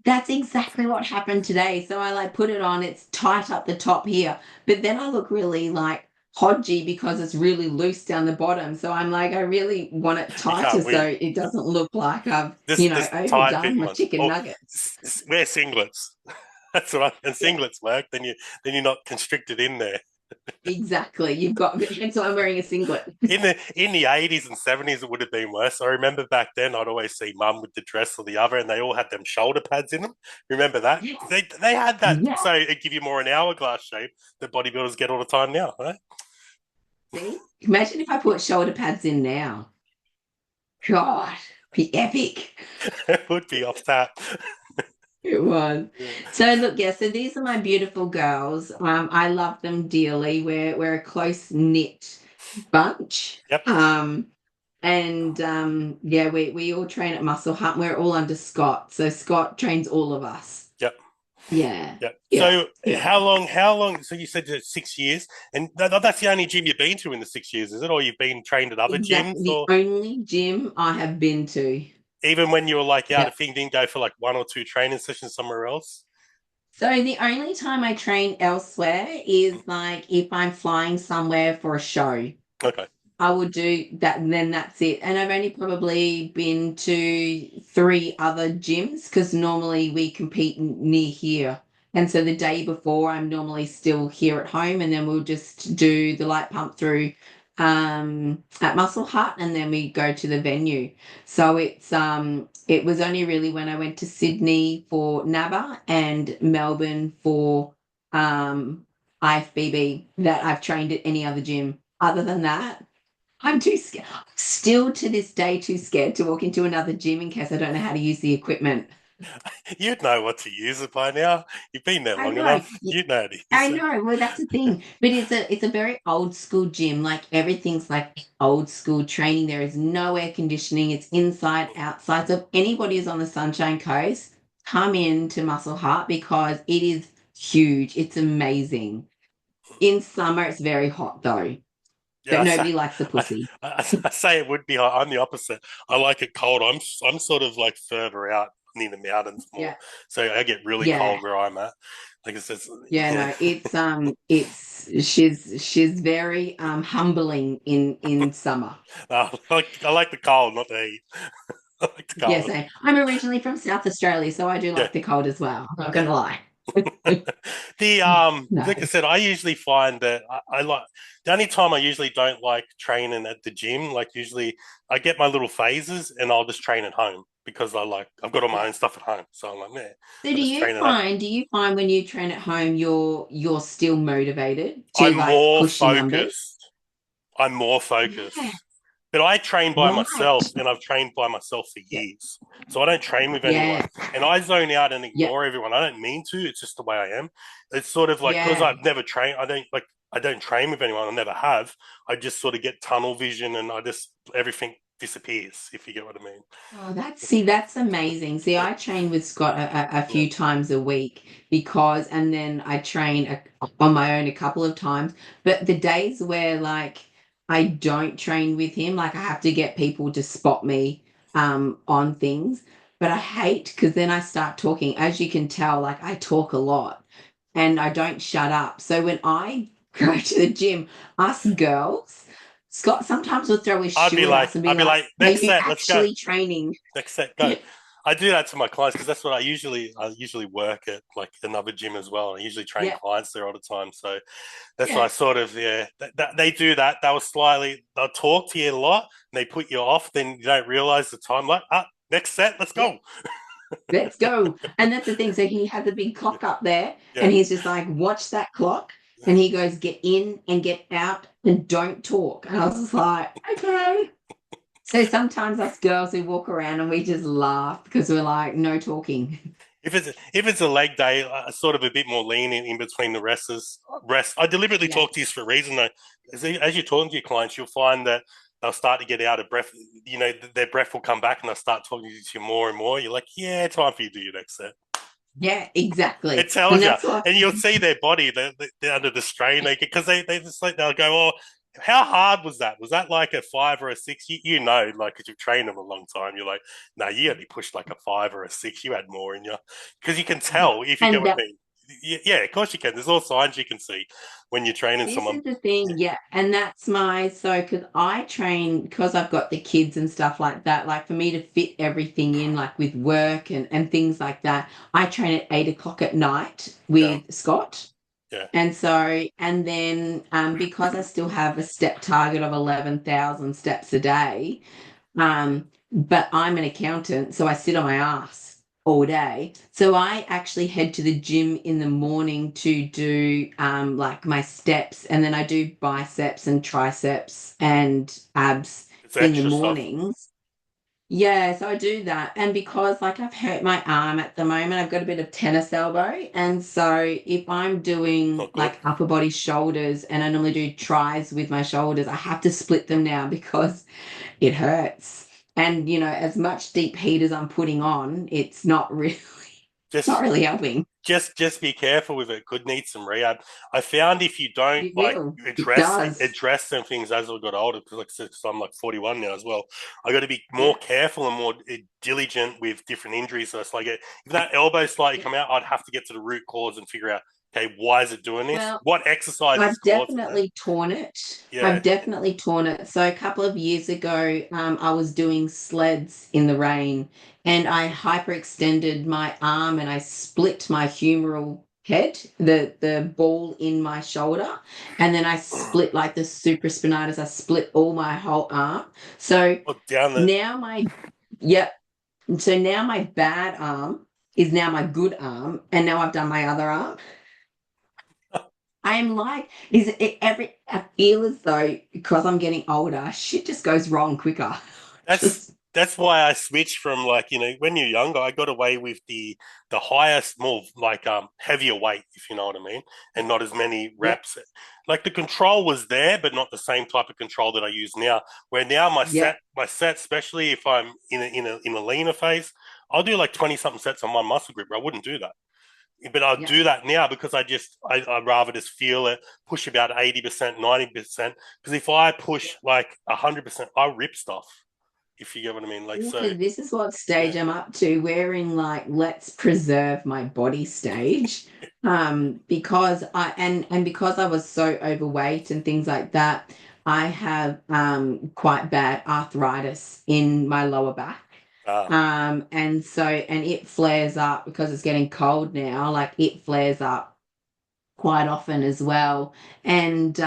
that's exactly what happened today. So I like put it on, it's tight up the top here, but then I look really like podgy because it's really loose down the bottom. So I'm like, I really want it You tighter can't so win. it doesn't look like I've, This tight overdone fitting my ones. chicken Or nuggets. wear singlets. That's what and Yeah, singlets work. Then you're not constricted in there. exactly. You've got, hence why I'm wearing a singlet. In the 80s and 70s, it would have been worse. I remember back then, I'd always see mum with the dress or the other, and they all had them shoulder pads in them. Remember that? Yeah. They had that, Yeah. so it give you more an hourglass shape that bodybuilders get all the time now, right? See? Imagine if I put shoulder pads in now. God, be epic. It would be off that. It was. Yeah. So look, yeah, so these are my beautiful girls. I love them dearly. We're a close knit bunch. Yep. And yeah, we all train at Muscle Hut. We're all under Scott. So Scott trains all of us. Yep. Yeah. Yep. Yeah. So Yeah. how long? So you said that 6 years, and that's the only gym you've been to in the 6 years, is it? Or you've been trained at other gyms, Exactly. The or only gym I have been to. even when you were like out Yeah. of thing, didn't go for like one or two training sessions somewhere else? So the only time I train elsewhere is like if I'm flying somewhere for a show. Okay. I would do that, and then that's it. And I've only probably been to three other gyms because normally we compete near here. And so the day before, I'm normally still here at home, and then we'll just do the light pump through at Muscle Hut, and then we go to the venue. So it was only really when I went to Sydney for NABA and Melbourne for IFBB that I've trained at any other gym. Other than that, I'm too scared. Still to this day, too scared to walk into another gym in case I don't know how to use the equipment. You'd know what to use it by now. You've been there I long know. enough. You'd know how to I use it. know. Well, that's the thing. But it's a very old school gym. Like everything's like old school training. There is no air conditioning. It's inside, outside. So if anybody is on the Sunshine Coast, come in to Muscle Heart because it is huge. It's amazing. In summer, it's very hot though. Yeah, But nobody likes the pussy. I say it would be hot. I'm the opposite. I like it cold. I'm sort of like further out near the mountains more, Yeah. so I get really Yeah. cold where I'm at. Like I said, Yeah, yeah. no, it's she's very humbling in summer. I like the cold, not the heat. I like the Yes, cold. I'm originally from South Australia, so I do Yeah. like the cold as well. I'm not gonna lie. No. Like I said, I usually find that I like the only time I usually don't like training at the gym. Like usually, I get my little phases and I'll just train at home because I've got all my Yeah. own stuff at home. So I'm like, man, So I just train at home. do you find when you train at home you're still motivated to I'm like more push your numbers? focused. I'm more Yeah. focused. But I train by Right. myself, and I've trained by myself for Yeah. years. So I don't train with anyone, Yeah. and I zone out and Yeah. ignore everyone. I don't mean to. It's just the way I am. It's sort of like because Yeah. I've never trained. I don't train with anyone. I never have. I just sort of get tunnel vision, and I just everything disappears. If you get what I mean. Oh, that's amazing. See, Yeah, I train with Scott a yeah. few times a week because, and then I train on my own a couple of times. But the days where like I don't train with him, like I have to get people to spot me on things. But I hate because then I start talking. As you can tell, like I talk a lot and I don't shut up. So when I go to the gym, us girls. Scott sometimes will throw his shoe at us and be I'd be like, like, "Are next you set, let's go. actually training?" Next set, go. I do that to my clients because that's what I usually work at like another gym as well. I usually train Yeah, clients there all the time, so that's why I yeah, sort of they do that. They'll talk to you a lot and they put you off. Then you don't realize the time. Like next set, let's yeah. go. Let's go. And that's the thing. So he has a big Yeah, clock up there, yeah. and he's just like, "Watch that clock." And he goes, "Get in and get out, and don't talk." And I was just like, "Okay." So sometimes us girls we walk around and we just laugh because we're like, "No talking." If it's a leg day, sort of a bit more lean in between the rest. I deliberately Yeah, talk to you for a reason though. As you're talking to your clients, you'll find that they'll start to get out of breath. Their breath will come back and they'll start talking to you more and more. You're like, yeah, time for you to do your next set. Yeah, exactly. It And tells you, that's what and you'll see their body. They're under the strain. Because they just like they'll go, oh, how hard was that? Was that like a 5 or a 6? Like because you've trained them a long time. You're like, no, you only pushed like a 5 or a 6. You had more in you because you can yeah. tell if you get And what that I mean. Yeah, of course you can. There's all signs you can see when you're training this someone. is the thing, yeah, and that's my so because I train because I've got the kids and stuff like that. Like for me to fit everything in, like with work and things like that, I train at 8 o'clock at night Yeah, with Scott. yeah. And so, and then because I still have a step target of 11,000 steps a day, but I'm an accountant, so I sit on my ass all day. So I actually head to the gym in the morning to do like my steps, and then I do biceps and triceps and abs It's in the extra stuff. mornings. Yeah, so I do that. And because like I've hurt my arm at the moment, I've got a bit of tennis elbow. And so if I'm doing Not good. like upper body shoulders and I normally do tries with my shoulders, I have to split them now because it hurts. And as much deep heat as I'm putting on, it's not really it's not Just really helping. just be careful with it. Could need some rehab. I found if you don't It like will. It address does. address some things as I got older, because like I said, 'cause I'm like 41 now as well. I got to be more Yeah. careful and more diligent with different injuries. So it's like if that elbow slightly Yeah. come out, I'd have to get to the root cause and figure out, okay, why is it doing this? Well, What exercise is I've causing it? definitely torn it. Yeah. I've definitely torn it. So a couple of years ago, I was doing sleds in the rain and I hyperextended my arm and I split my humeral head, the ball in my shoulder, and then I split like the supraspinatus. I split all my whole arm. So Or down the now yep. So now my bad arm is now my good arm, and now I've done my other arm. I'm like, is it every? I feel as though because I'm getting older, shit just goes wrong quicker. That's Just that's why I switched from like when you're younger, I got away with the highest, more like heavier weight, if you know what I mean, and not as many yep, reps. Like the control was there, but not the same type of control that I use now. Where now yep, my set, especially if I'm in a leaner phase, I'll do like 20 something sets on one muscle group. I wouldn't do that. But I'll yep, do that now because I'd rather just feel it, push about 80%, 90%. Because if I push like 100%, I rip stuff, if you get what I mean. Like, yeah. so, Because this is what stage yeah. I'm up to. We're in like let's preserve my body stage. Because and because I was so overweight and things like that, I have quite bad arthritis in my lower back. Ah, And so and it flares up because it's getting cold now, like it flares up quite often as well. And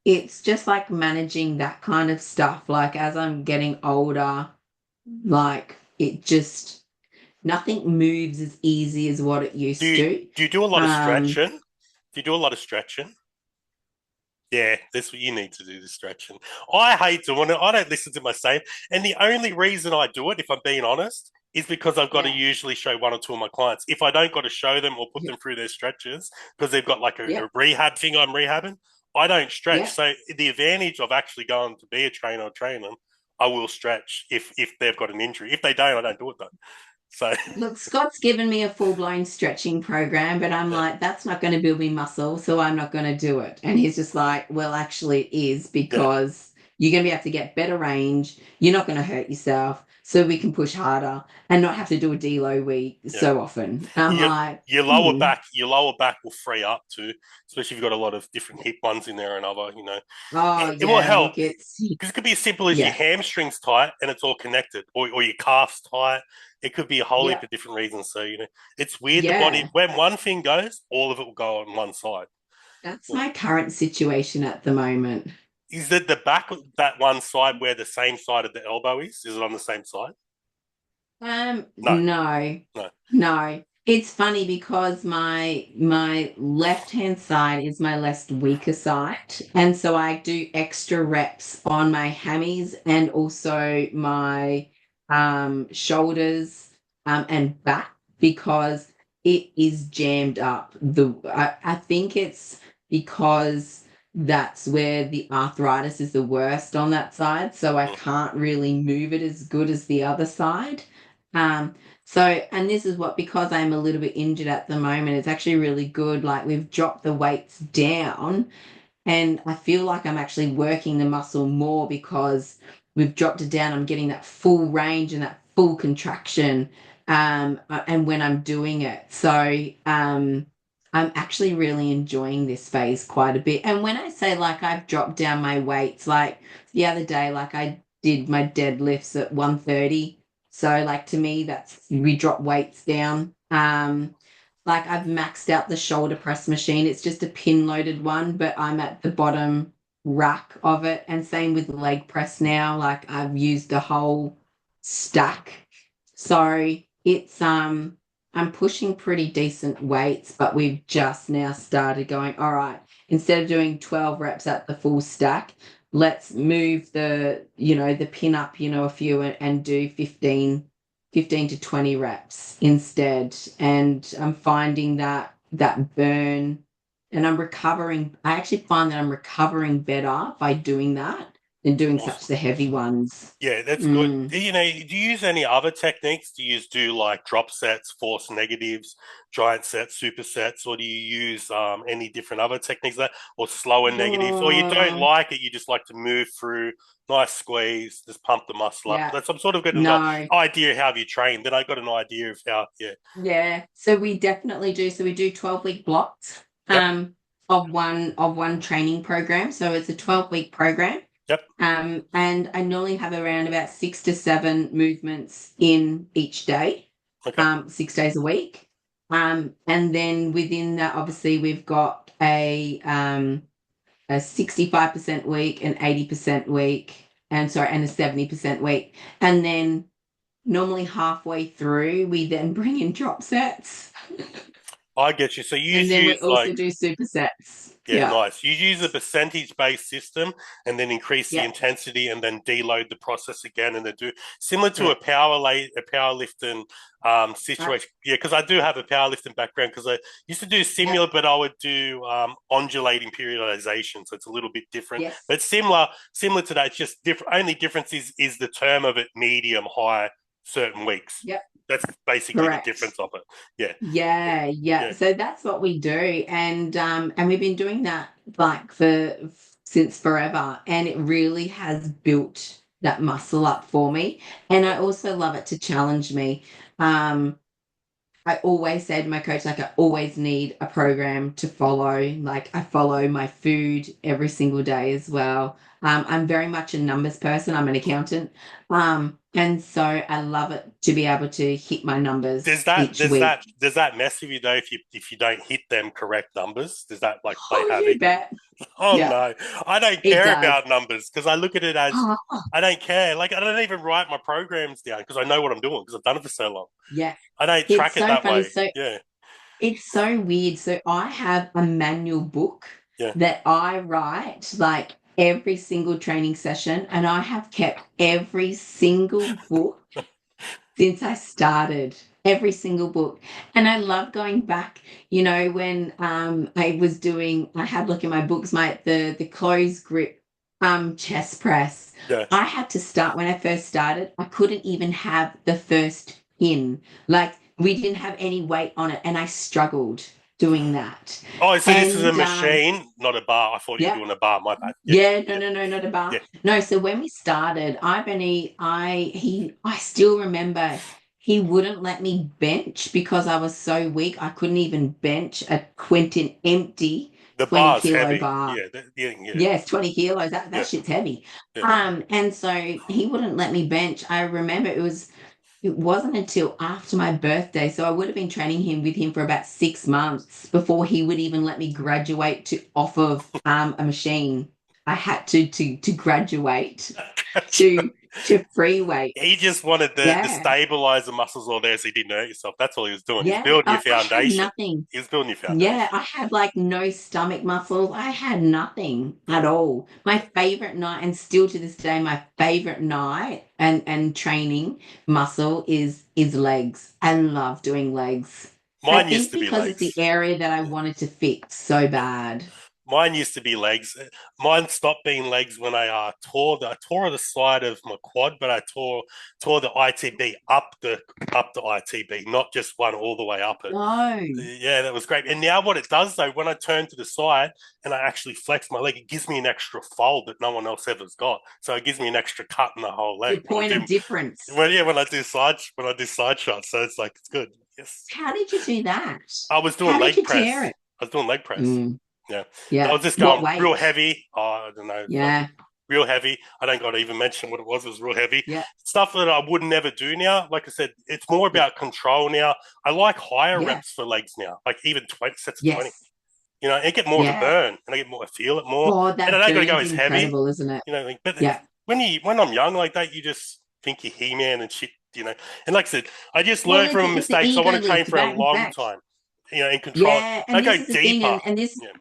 it's just like managing that kind of stuff. Like as I'm getting older, like it just nothing moves as easy as what it do used you to. do you do a lot of Um, stretching? Do you do a lot of stretching? Yeah, that's what you need to do, the stretching. I hate doing it. I don't listen to myself. And the only reason I do it, if I'm being honest, is because I've got to yeah, usually show one or two of my clients. If I don't got to show them or put yeah, them through their stretches because they've got like yeah, a rehab thing I'm rehabbing, I don't stretch. yeah. So the advantage of actually going to be a trainer or train them, I will stretch if they've got an injury. If they don't, I don't do it though. So Look, Scott's given me a full-blown stretching program, but I'm yeah, like, that's not going to build me muscle, so I'm not going to do it. And he's just like, well, actually, it is yeah, because you're going to be able to get better range. You're not going to hurt yourself, so we can push harder and not have to do a deload week yeah. so often. I'm your like, your your lower back will free up too, especially if you've got a lot of different hip ones in there and other. oh It will yeah, help look, it's because it could be as simple as your yeah, hamstrings tight and it's all connected, or your calves tight. It could be a whole heap yeah, of different reasons. So it's weird. The body yeah. when one thing goes, all of it will go on one side. That's my current situation at the moment. Is it the back that one side where the same side of the elbow is? Is it on the same side? No, No, no. no. It's funny because my left hand side is my less weaker side, and so I do extra reps on my hammies and also my shoulders and back because it is jammed up. I think it's because that's where the arthritis is the worst on that side. So I Mm. can't really move it as good as the other side. Um, so, and this is what, because I'm a little bit injured at the moment, it's actually really good. Like we've dropped the weights down and I feel like I'm actually working the muscle more because we've dropped it down. I'm getting that full range and that full contraction. And when I'm doing it. I'm actually really enjoying this phase quite a bit. And when I say like I've dropped down my weights, like the other day, like I did my deadlifts at 130. So like to me, that's we drop weights down. Like I've maxed out the shoulder press machine. It's just a pin loaded one, but I'm at the bottom rack of it. And same with leg press now. Like I've used the whole stack. So it's I'm pushing pretty decent weights, but we've just now started going, all right, instead of doing 12 reps at the full stack, let's move the pin up, a few and do 15 to 20 reps instead. And I'm finding that burn and I'm recovering. I actually find that I'm recovering better by doing that than doing such Awesome. the heavy ones. Yeah, that's good. Mm. Do you use any other techniques? Do like drop sets, force negatives, giant sets, supersets, or do you use any different other techniques that, or slower negatives, or you don't Oh, like it? You just like to move through, nice squeeze, just pump the muscle up. yeah. That's I'm sort of getting an No. idea how you train. Then I got an idea of how. Yeah. Yeah. So we definitely do. So we do 12-week blocks Yep. of one training program. So it's a 12-week program. Yep. And I normally have around about 6 to 7 movements in each day, Okay. 6 days a week. And then within that, obviously, we've got a 65% week, an 80% week, and a 70% week. And then normally halfway through, we then bring in drop sets. I get you. So you And then we use also like do supersets. yeah, Yeah. nice. You use a percentage-based system and then increase the Yeah. intensity and then deload the process again and then do similar to Correct. a powerlifting Right. situation. Yeah, because I do have a powerlifting background because I used to do Yeah. similar, but I would do undulating periodization, so it's a little bit different, Yes. but similar to that. It's just different. Only difference is the term of it: medium, high, certain weeks. Yep. That's basically the Correct. difference of it. Yeah, yeah, Yeah, yeah. yeah. So that's what we do, and we've been doing that like for since forever, and it really has built that muscle up for me. And I also love it to challenge me. Um, I always say to my coach, like, I always need a program to follow. Like, I follow my food every single day as well. I'm very much a numbers person. I'm an accountant. And so I love it to be able to hit my Does numbers that each does week. that does that mess with you though if you don't hit them correct numbers? Does that like play Oh, you havoc? bet. Oh Yeah, no, I don't it care does. about numbers because I look at it as Oh, I don't care. Like I don't even write my programs down because I know what I'm doing because I've done it for so long. yeah. I don't It's track it so that funny. way. So Yeah, it's so weird. So I have a manual book yeah. that I write like every single training session, and I have kept every single book since I started. Every single book. And I love going back, when I had a look in my books, the closed grip chest press. Yeah. I had to start when I first started, I couldn't even have the first pin. Like we didn't have any weight on it, and I struggled doing that. Oh, so this is a And machine, not a bar. I thought you were yeah, doing a bar. My bad. Yeah, yeah, no, yeah, no, no, not a bar. yeah. No, so when we started, I still remember he wouldn't let me bench because I was so weak. I couldn't even bench a Quentin empty The 20 bar's kilo heavy. bar. Yeah, yeah, yeah, Yes, 20 kilos. That yeah, shit's heavy. yeah. And so he wouldn't let me bench. I remember it wasn't until after my birthday. So I would have been training him with him for about 6 months before he would even let me graduate to off of a machine. I had to graduate to free He weights. just wanted the Yeah. stabilizer muscles all there so he didn't hurt yourself. That's all he was doing. He was Yeah. building your I had foundation. nothing. He was building your Yeah, foundation. I had like no stomach muscles. I had nothing at all. My favorite night, and still to this day, my favorite night and training muscle is legs. I love doing legs. I Mine used think to be because it's the legs. area that I Yeah. wanted to fix so bad. Mine used to be legs. Mine stopped being legs when I tore the side of my quad, but I tore the ITB up the ITB, not just one all the way up it. No. Yeah, that was great. And now what it does though, when I turn to the side and I actually flex my leg, it gives me an extra fold that no one else ever's got. So it gives me an extra cut in the whole leg Your point of difference. when I do side shots. So it's like it's good. Yes. How did you do that? I was doing How did leg you press. tear it? I was doing leg press. Mm, Yeah. I yeah. was just What going weight? real heavy. Oh, I don't know. Yeah. Real heavy. I don't got to even mention what it was. It was real heavy. Yeah. Stuff that I would never do now. Like I said, it's more Yeah. about control now. I like higher Yeah. reps for legs now, like even 20 sets of 20. Yes. You know, and get more of a Yeah. burn and I get more, I feel it more. Oh, And I that don't got to go burn's as heavy, incredible, isn't it? you know, but Yeah. when I'm young like that, you just think you're He-Man and shit, you know. And like I said, I just Well, learned from it's the mistakes. I ego want to train lift for a long back. time, you know, and control. Yeah, I and go this is the thing, deeper, and this yeah,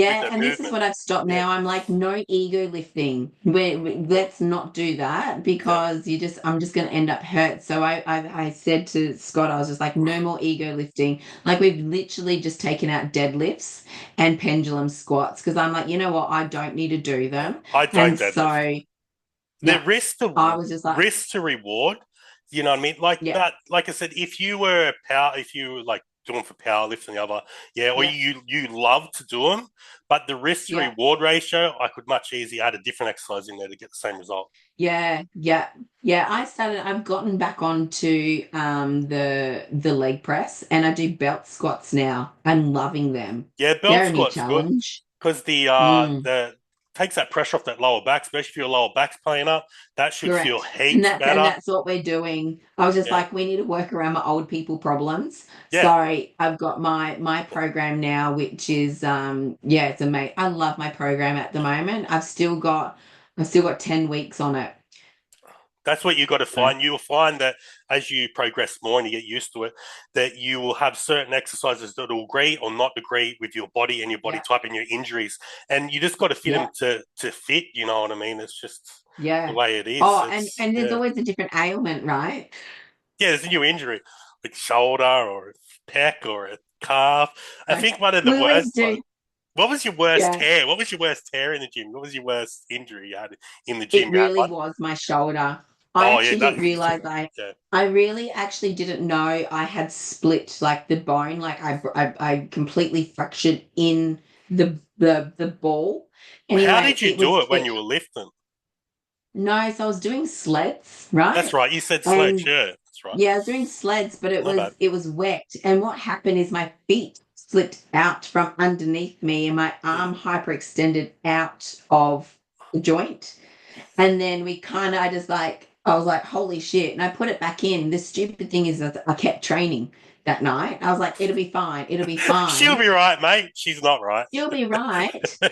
with yeah, the and this is movement. what I've stopped Yeah, now. I'm like, no ego lifting. Let's not do that yeah. because I'm just going to end up hurt. So I said to Scott, I was just like, no more ego lifting. Like we've literally just taken out deadlifts and pendulum squats because I'm like, you know what, I don't need to do Yeah. them. I And don't deadlift. so The yeah, I was just like, risk to reward. You know what I mean? Like yeah, that. Like I said, if you were like doing for power lift and the other, yeah, or yeah, you love to do them, but the risk to yeah. reward ratio, I could much easier add a different exercise in there to get the same result. Yeah, yeah, yeah. I've gotten back onto the leg press and I do belt squats now. I'm loving them. Yeah, belt They're a new squat's good challenge. because Mm, the takes that pressure off that lower back, especially if your lower back's playing up. That should feel correct. And heaps that's and better. that's what we're doing. I was just Yeah, like, we need to work around my old people problems. So yeah. I've got my program now, which is yeah, it's amazing. I love my program at the moment. I've still got 10 weeks on it. That's what you got to So find. You will find that as you progress more and you get used to it, that you will have certain exercises that will agree or not agree with your body and your body yeah, type and your injuries, and you just got to fit them yeah. to fit. You know what I mean? It's just the Yeah. way it is. Oh, and It's and there's yeah, always a different ailment, right? yeah. There's a new injury, like shoulder or a pec or a calf. I Like think one of the we always worst do. ones. What was your worst Yeah. tear? What was your worst tear in the gym? What was your worst injury you had in the It gym? You had really one? was my shoulder. I Oh yeah, actually that. didn't realize Yeah. I really actually didn't know I had split like the bone. Like I completely fractured in the ball. How Anyway, did you do it when you were lifting? no, so I was doing sleds, right? That's right. You said sledge. And Yeah, that's right. yeah, I was doing sleds, but My bad. it was wet. And what happened is my feet slipped out from underneath me and my arm hyperextended out of the joint. And then I just like, I was like, holy shit. And I put it back in. The stupid thing is that I kept training that night. I was like, it'll be fine. It'll be She'll fine. be right, mate. She's not right. You'll be right.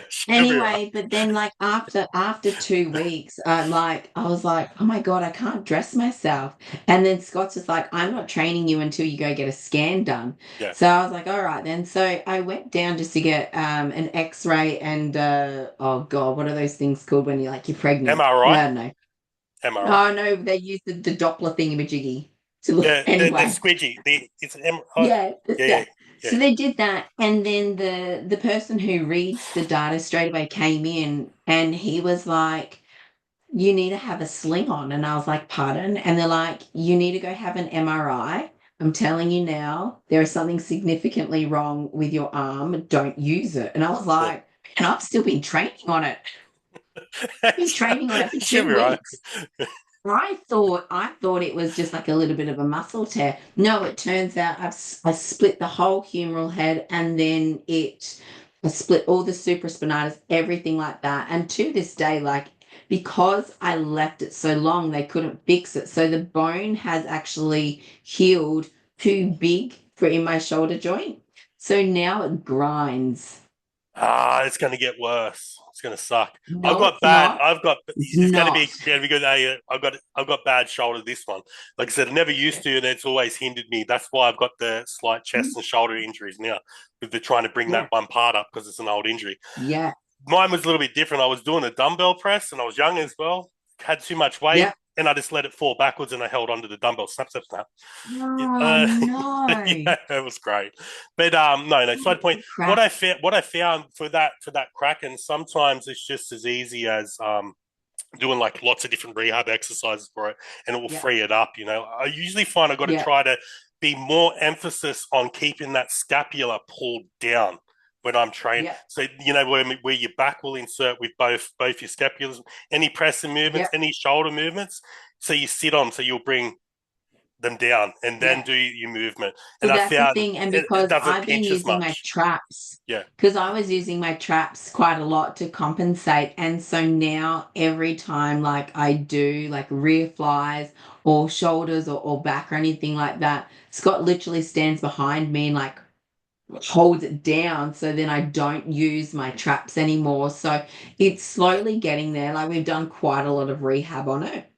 She'll be right. Anyway, but then like after 2 weeks, I was like, oh my God, I can't dress myself. And then Scott's just like, I'm not training you until you go get a scan done. Yeah. So I was like, all right then. So I went down just to get an X-ray and oh God, what are those things called when you're pregnant? I MRI. don't know. MRI. Oh no, they use the Doppler thingamajiggy to look The anyway. squidgy. It's an MRI. Yeah, Yeah, yeah. yeah, yeah. So they did that, and then the person who reads the data straight away came in, and he was like, "You need to have a sling on," and I was like, "Pardon?" And they're like, "You need to go have an MRI. I'm telling you now, there is something significantly wrong with your arm. Don't use it." And I was Yeah. like, "And I've still been training on it. Been training on it for She'll two be right. weeks." I thought it was just like a little bit of a muscle tear. No, it turns out I split the whole humeral head and then I split all the supraspinatus, everything like that. And to this day, like because I left it so long, they couldn't fix it. So the bone has actually healed too big for in my shoulder joint. So now it grinds. It's going to get worse. It's going to suck. I've No, got it's bad. not. I've got. It's It's going to be. not. Going to be good. I've got bad shoulder. This one, like I said, I never used to, and it's always hindered me. That's why I've got the slight chest and shoulder injuries now. With the trying to bring that Yeah. one part up because it's an old injury. Yeah. Mine was a little bit different. I was doing a dumbbell press, and I was young as well. Had too much weight, Yeah. and I just let it fall backwards, and I held onto the dumbbell. Snap, snap, snap. Oh no. Yeah, it was great. But no. Side point. Crap. What I found for that crack, and sometimes it's just as easy as doing like lots of different rehab exercises for it, and it will Yeah. free it up. I usually find I got to Yeah. try to be more emphasis on keeping that scapula pulled down when I'm training. Yeah. So where your back will insert with both your scapulas, any pressing movements, Yeah. any shoulder movements. So you sit on, so you'll bring them down and then Yeah. do your movement. So And I that's the found thing. And it because doesn't I've been pinch as using my much. traps, Yeah, because I was using my traps quite a lot to compensate. And so now every time like I do like rear flies or shoulders or back or anything like that, Scott literally stands behind me and like holds it down so then I don't use my traps anymore. So it's slowly getting there. Like we've done quite a lot of rehab on it.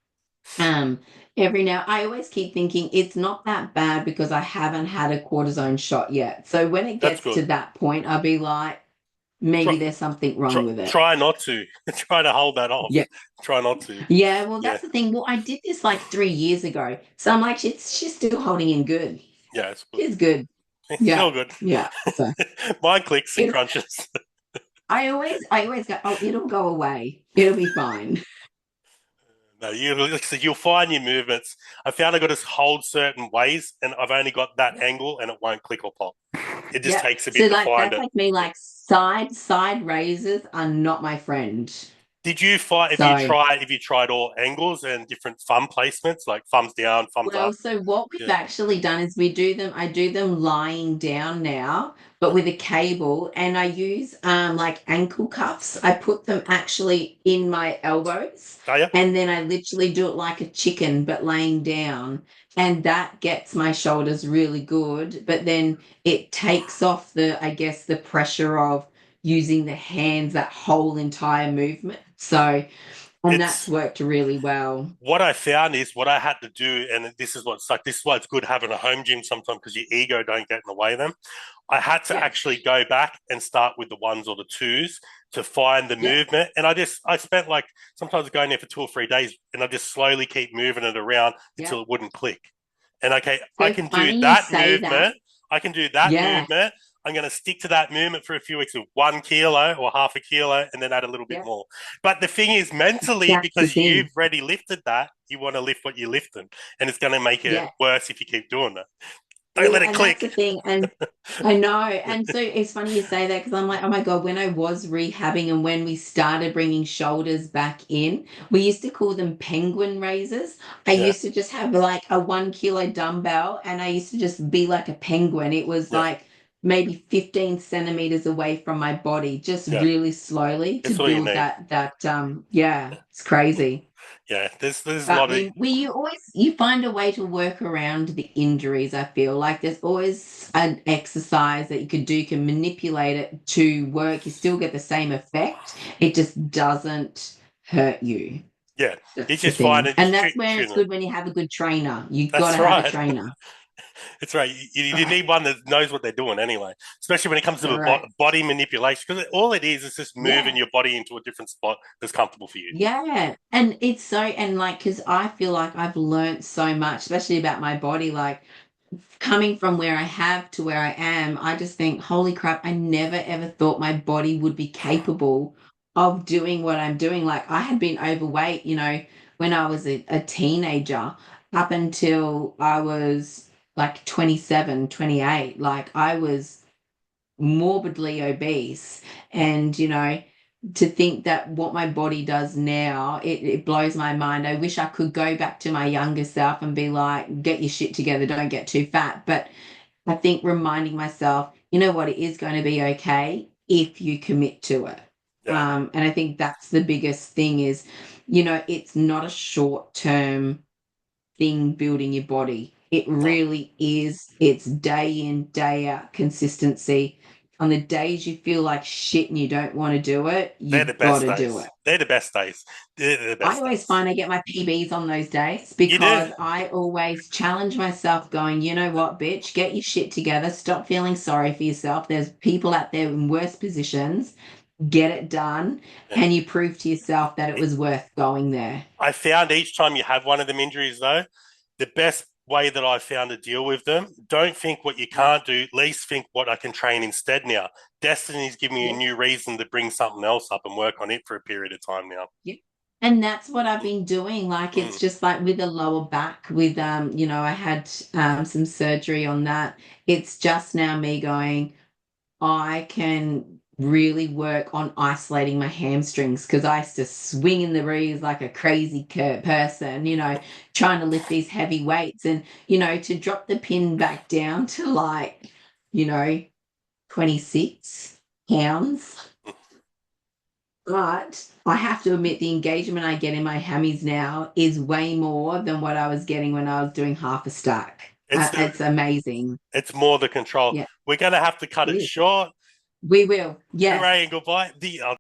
Um, every now I always keep thinking it's not that bad because I haven't had a cortisone shot yet. So when it that's gets good. to that point, I'll be like, Try, maybe there's something wrong with it. try not to. Try to hold that off. Yeah. Try not to. Yeah, well, Yeah, that's the thing. Well, I did this like 3 years ago. So I'm like, she's still holding in good. yeah, it's good. She's good. It's Yeah. all good. Yeah. So Mine clicks and it crunches. I always go, oh, it'll go away. It'll be fine. No, you'll find your movements. I found I got to hold certain ways, and I've only got that Yeah. angle, and it won't click or pop. It just Yeah. takes a So bit to like find that's it. like me, Yeah. like side raises are not my friend. Did you find So if you tried all angles and different thumb placements, like thumbs down, thumbs well, up? so what we've Yeah. actually done is I do them lying down now, but with a cable, and I use like ankle cuffs. I put them actually in my elbows, Oh yeah. and then I literally do it like a chicken, but laying down, and that gets my shoulders really good, but then it takes off the, I guess, the pressure of using the hands, that whole entire movement. So, and that's It's worked really well. what I found is what I had to do, and this is what's like. This is why it's good having a home gym sometimes because your ego don't get in the way of them. I had to Yeah. actually go back and start with the ones or the twos to find the Yeah. movement. And I spent like sometimes going there for 2 or 3 days, and I just slowly keep moving it around Yeah. until it wouldn't click. And okay, I So can do funny you that say that. movement. I can do that Yeah. movement. I'm going to stick to that movement for a few weeks of 1 kilo or half a kilo and then add a little bit Yeah. more. But the thing is, mentally, That's the because you've thing. already lifted that, you want to lift what you're lifting. And it's going to make it Yeah. worse if you keep doing that. Don't let Well, it and that's the click. thing. And I know. And so it's funny you say that because I'm like, oh my God, when I was rehabbing and when we started bringing shoulders back in, we used to call them penguin raisers. I Yeah, used to just have like a 1 kilo dumbbell and I used to just be like a penguin. It was yeah, like maybe 15 centimeters away from my body, just yeah. really slowly to That's all you build need. yeah, it's crazy. Yeah, there's a But lot of we you always you find a way to work around the injuries, I feel like there's always an exercise that you could do, you can manipulate it to work, you still get the same effect. It just doesn't hurt you. yeah. You That's the just find thing. it, And just that's where it's tune it. good when you have a good trainer. You gotta That's have a right. trainer. That's right. You need one that knows what they're doing anyway, especially when it comes to the Correct. body manipulation. Because all it is just moving Yeah. your body into a different spot that's comfortable for you. Yeah. And it's so and like because I feel like I've learned so much, especially about my body. Like coming from where I have to where I am, I just think, holy crap, I never ever thought my body would be capable of doing what I'm doing. Like I had been overweight, when I was a teenager up until I was like 27, 28. Like I was morbidly obese. And, to think that what my body does now, it blows my mind. I wish I could go back to my younger self and be like, get your shit together, don't get too fat. But I think reminding myself, you know what, it is going to be okay if you commit to it. Yeah. And I think that's the biggest thing is, it's not a short term thing building your body. It No, really is. It's day in, day out consistency. On the days you feel like shit and you don't want to do it, they're the you've got best to do it. days. They're the best days. They're the I best always days. find I get my PBs on those days You do. because I always challenge myself, going, you know what, bitch, get your shit together. Stop feeling sorry for yourself. There's people out there in worse positions. get it done, Yeah. and you prove to yourself that it was worth going there. I found each time you have one of them injuries, though, the best way that I found to deal with them, don't think what you can't do, at least think what I can train instead now. Destiny's giving me a Yeah. new reason to bring something else up and work on it for a period of time now. Yeah. And that's what I've been doing. Like it's Mm. just like with the lower back, with I had some surgery on that. It's just now me going, I can really work on isolating my hamstrings because I used to swing in the breeze like a crazy person, trying to lift these heavy weights and, to drop the pin back down to like, you know, 26 pounds. But I have to admit, the engagement I get in my hammies now is way more than what I was getting when I was doing half a stack. It's It's amazing. it's more the control. Yeah, We're going to have to cut it it is. short. We will. Hooray Yes. and goodbye. The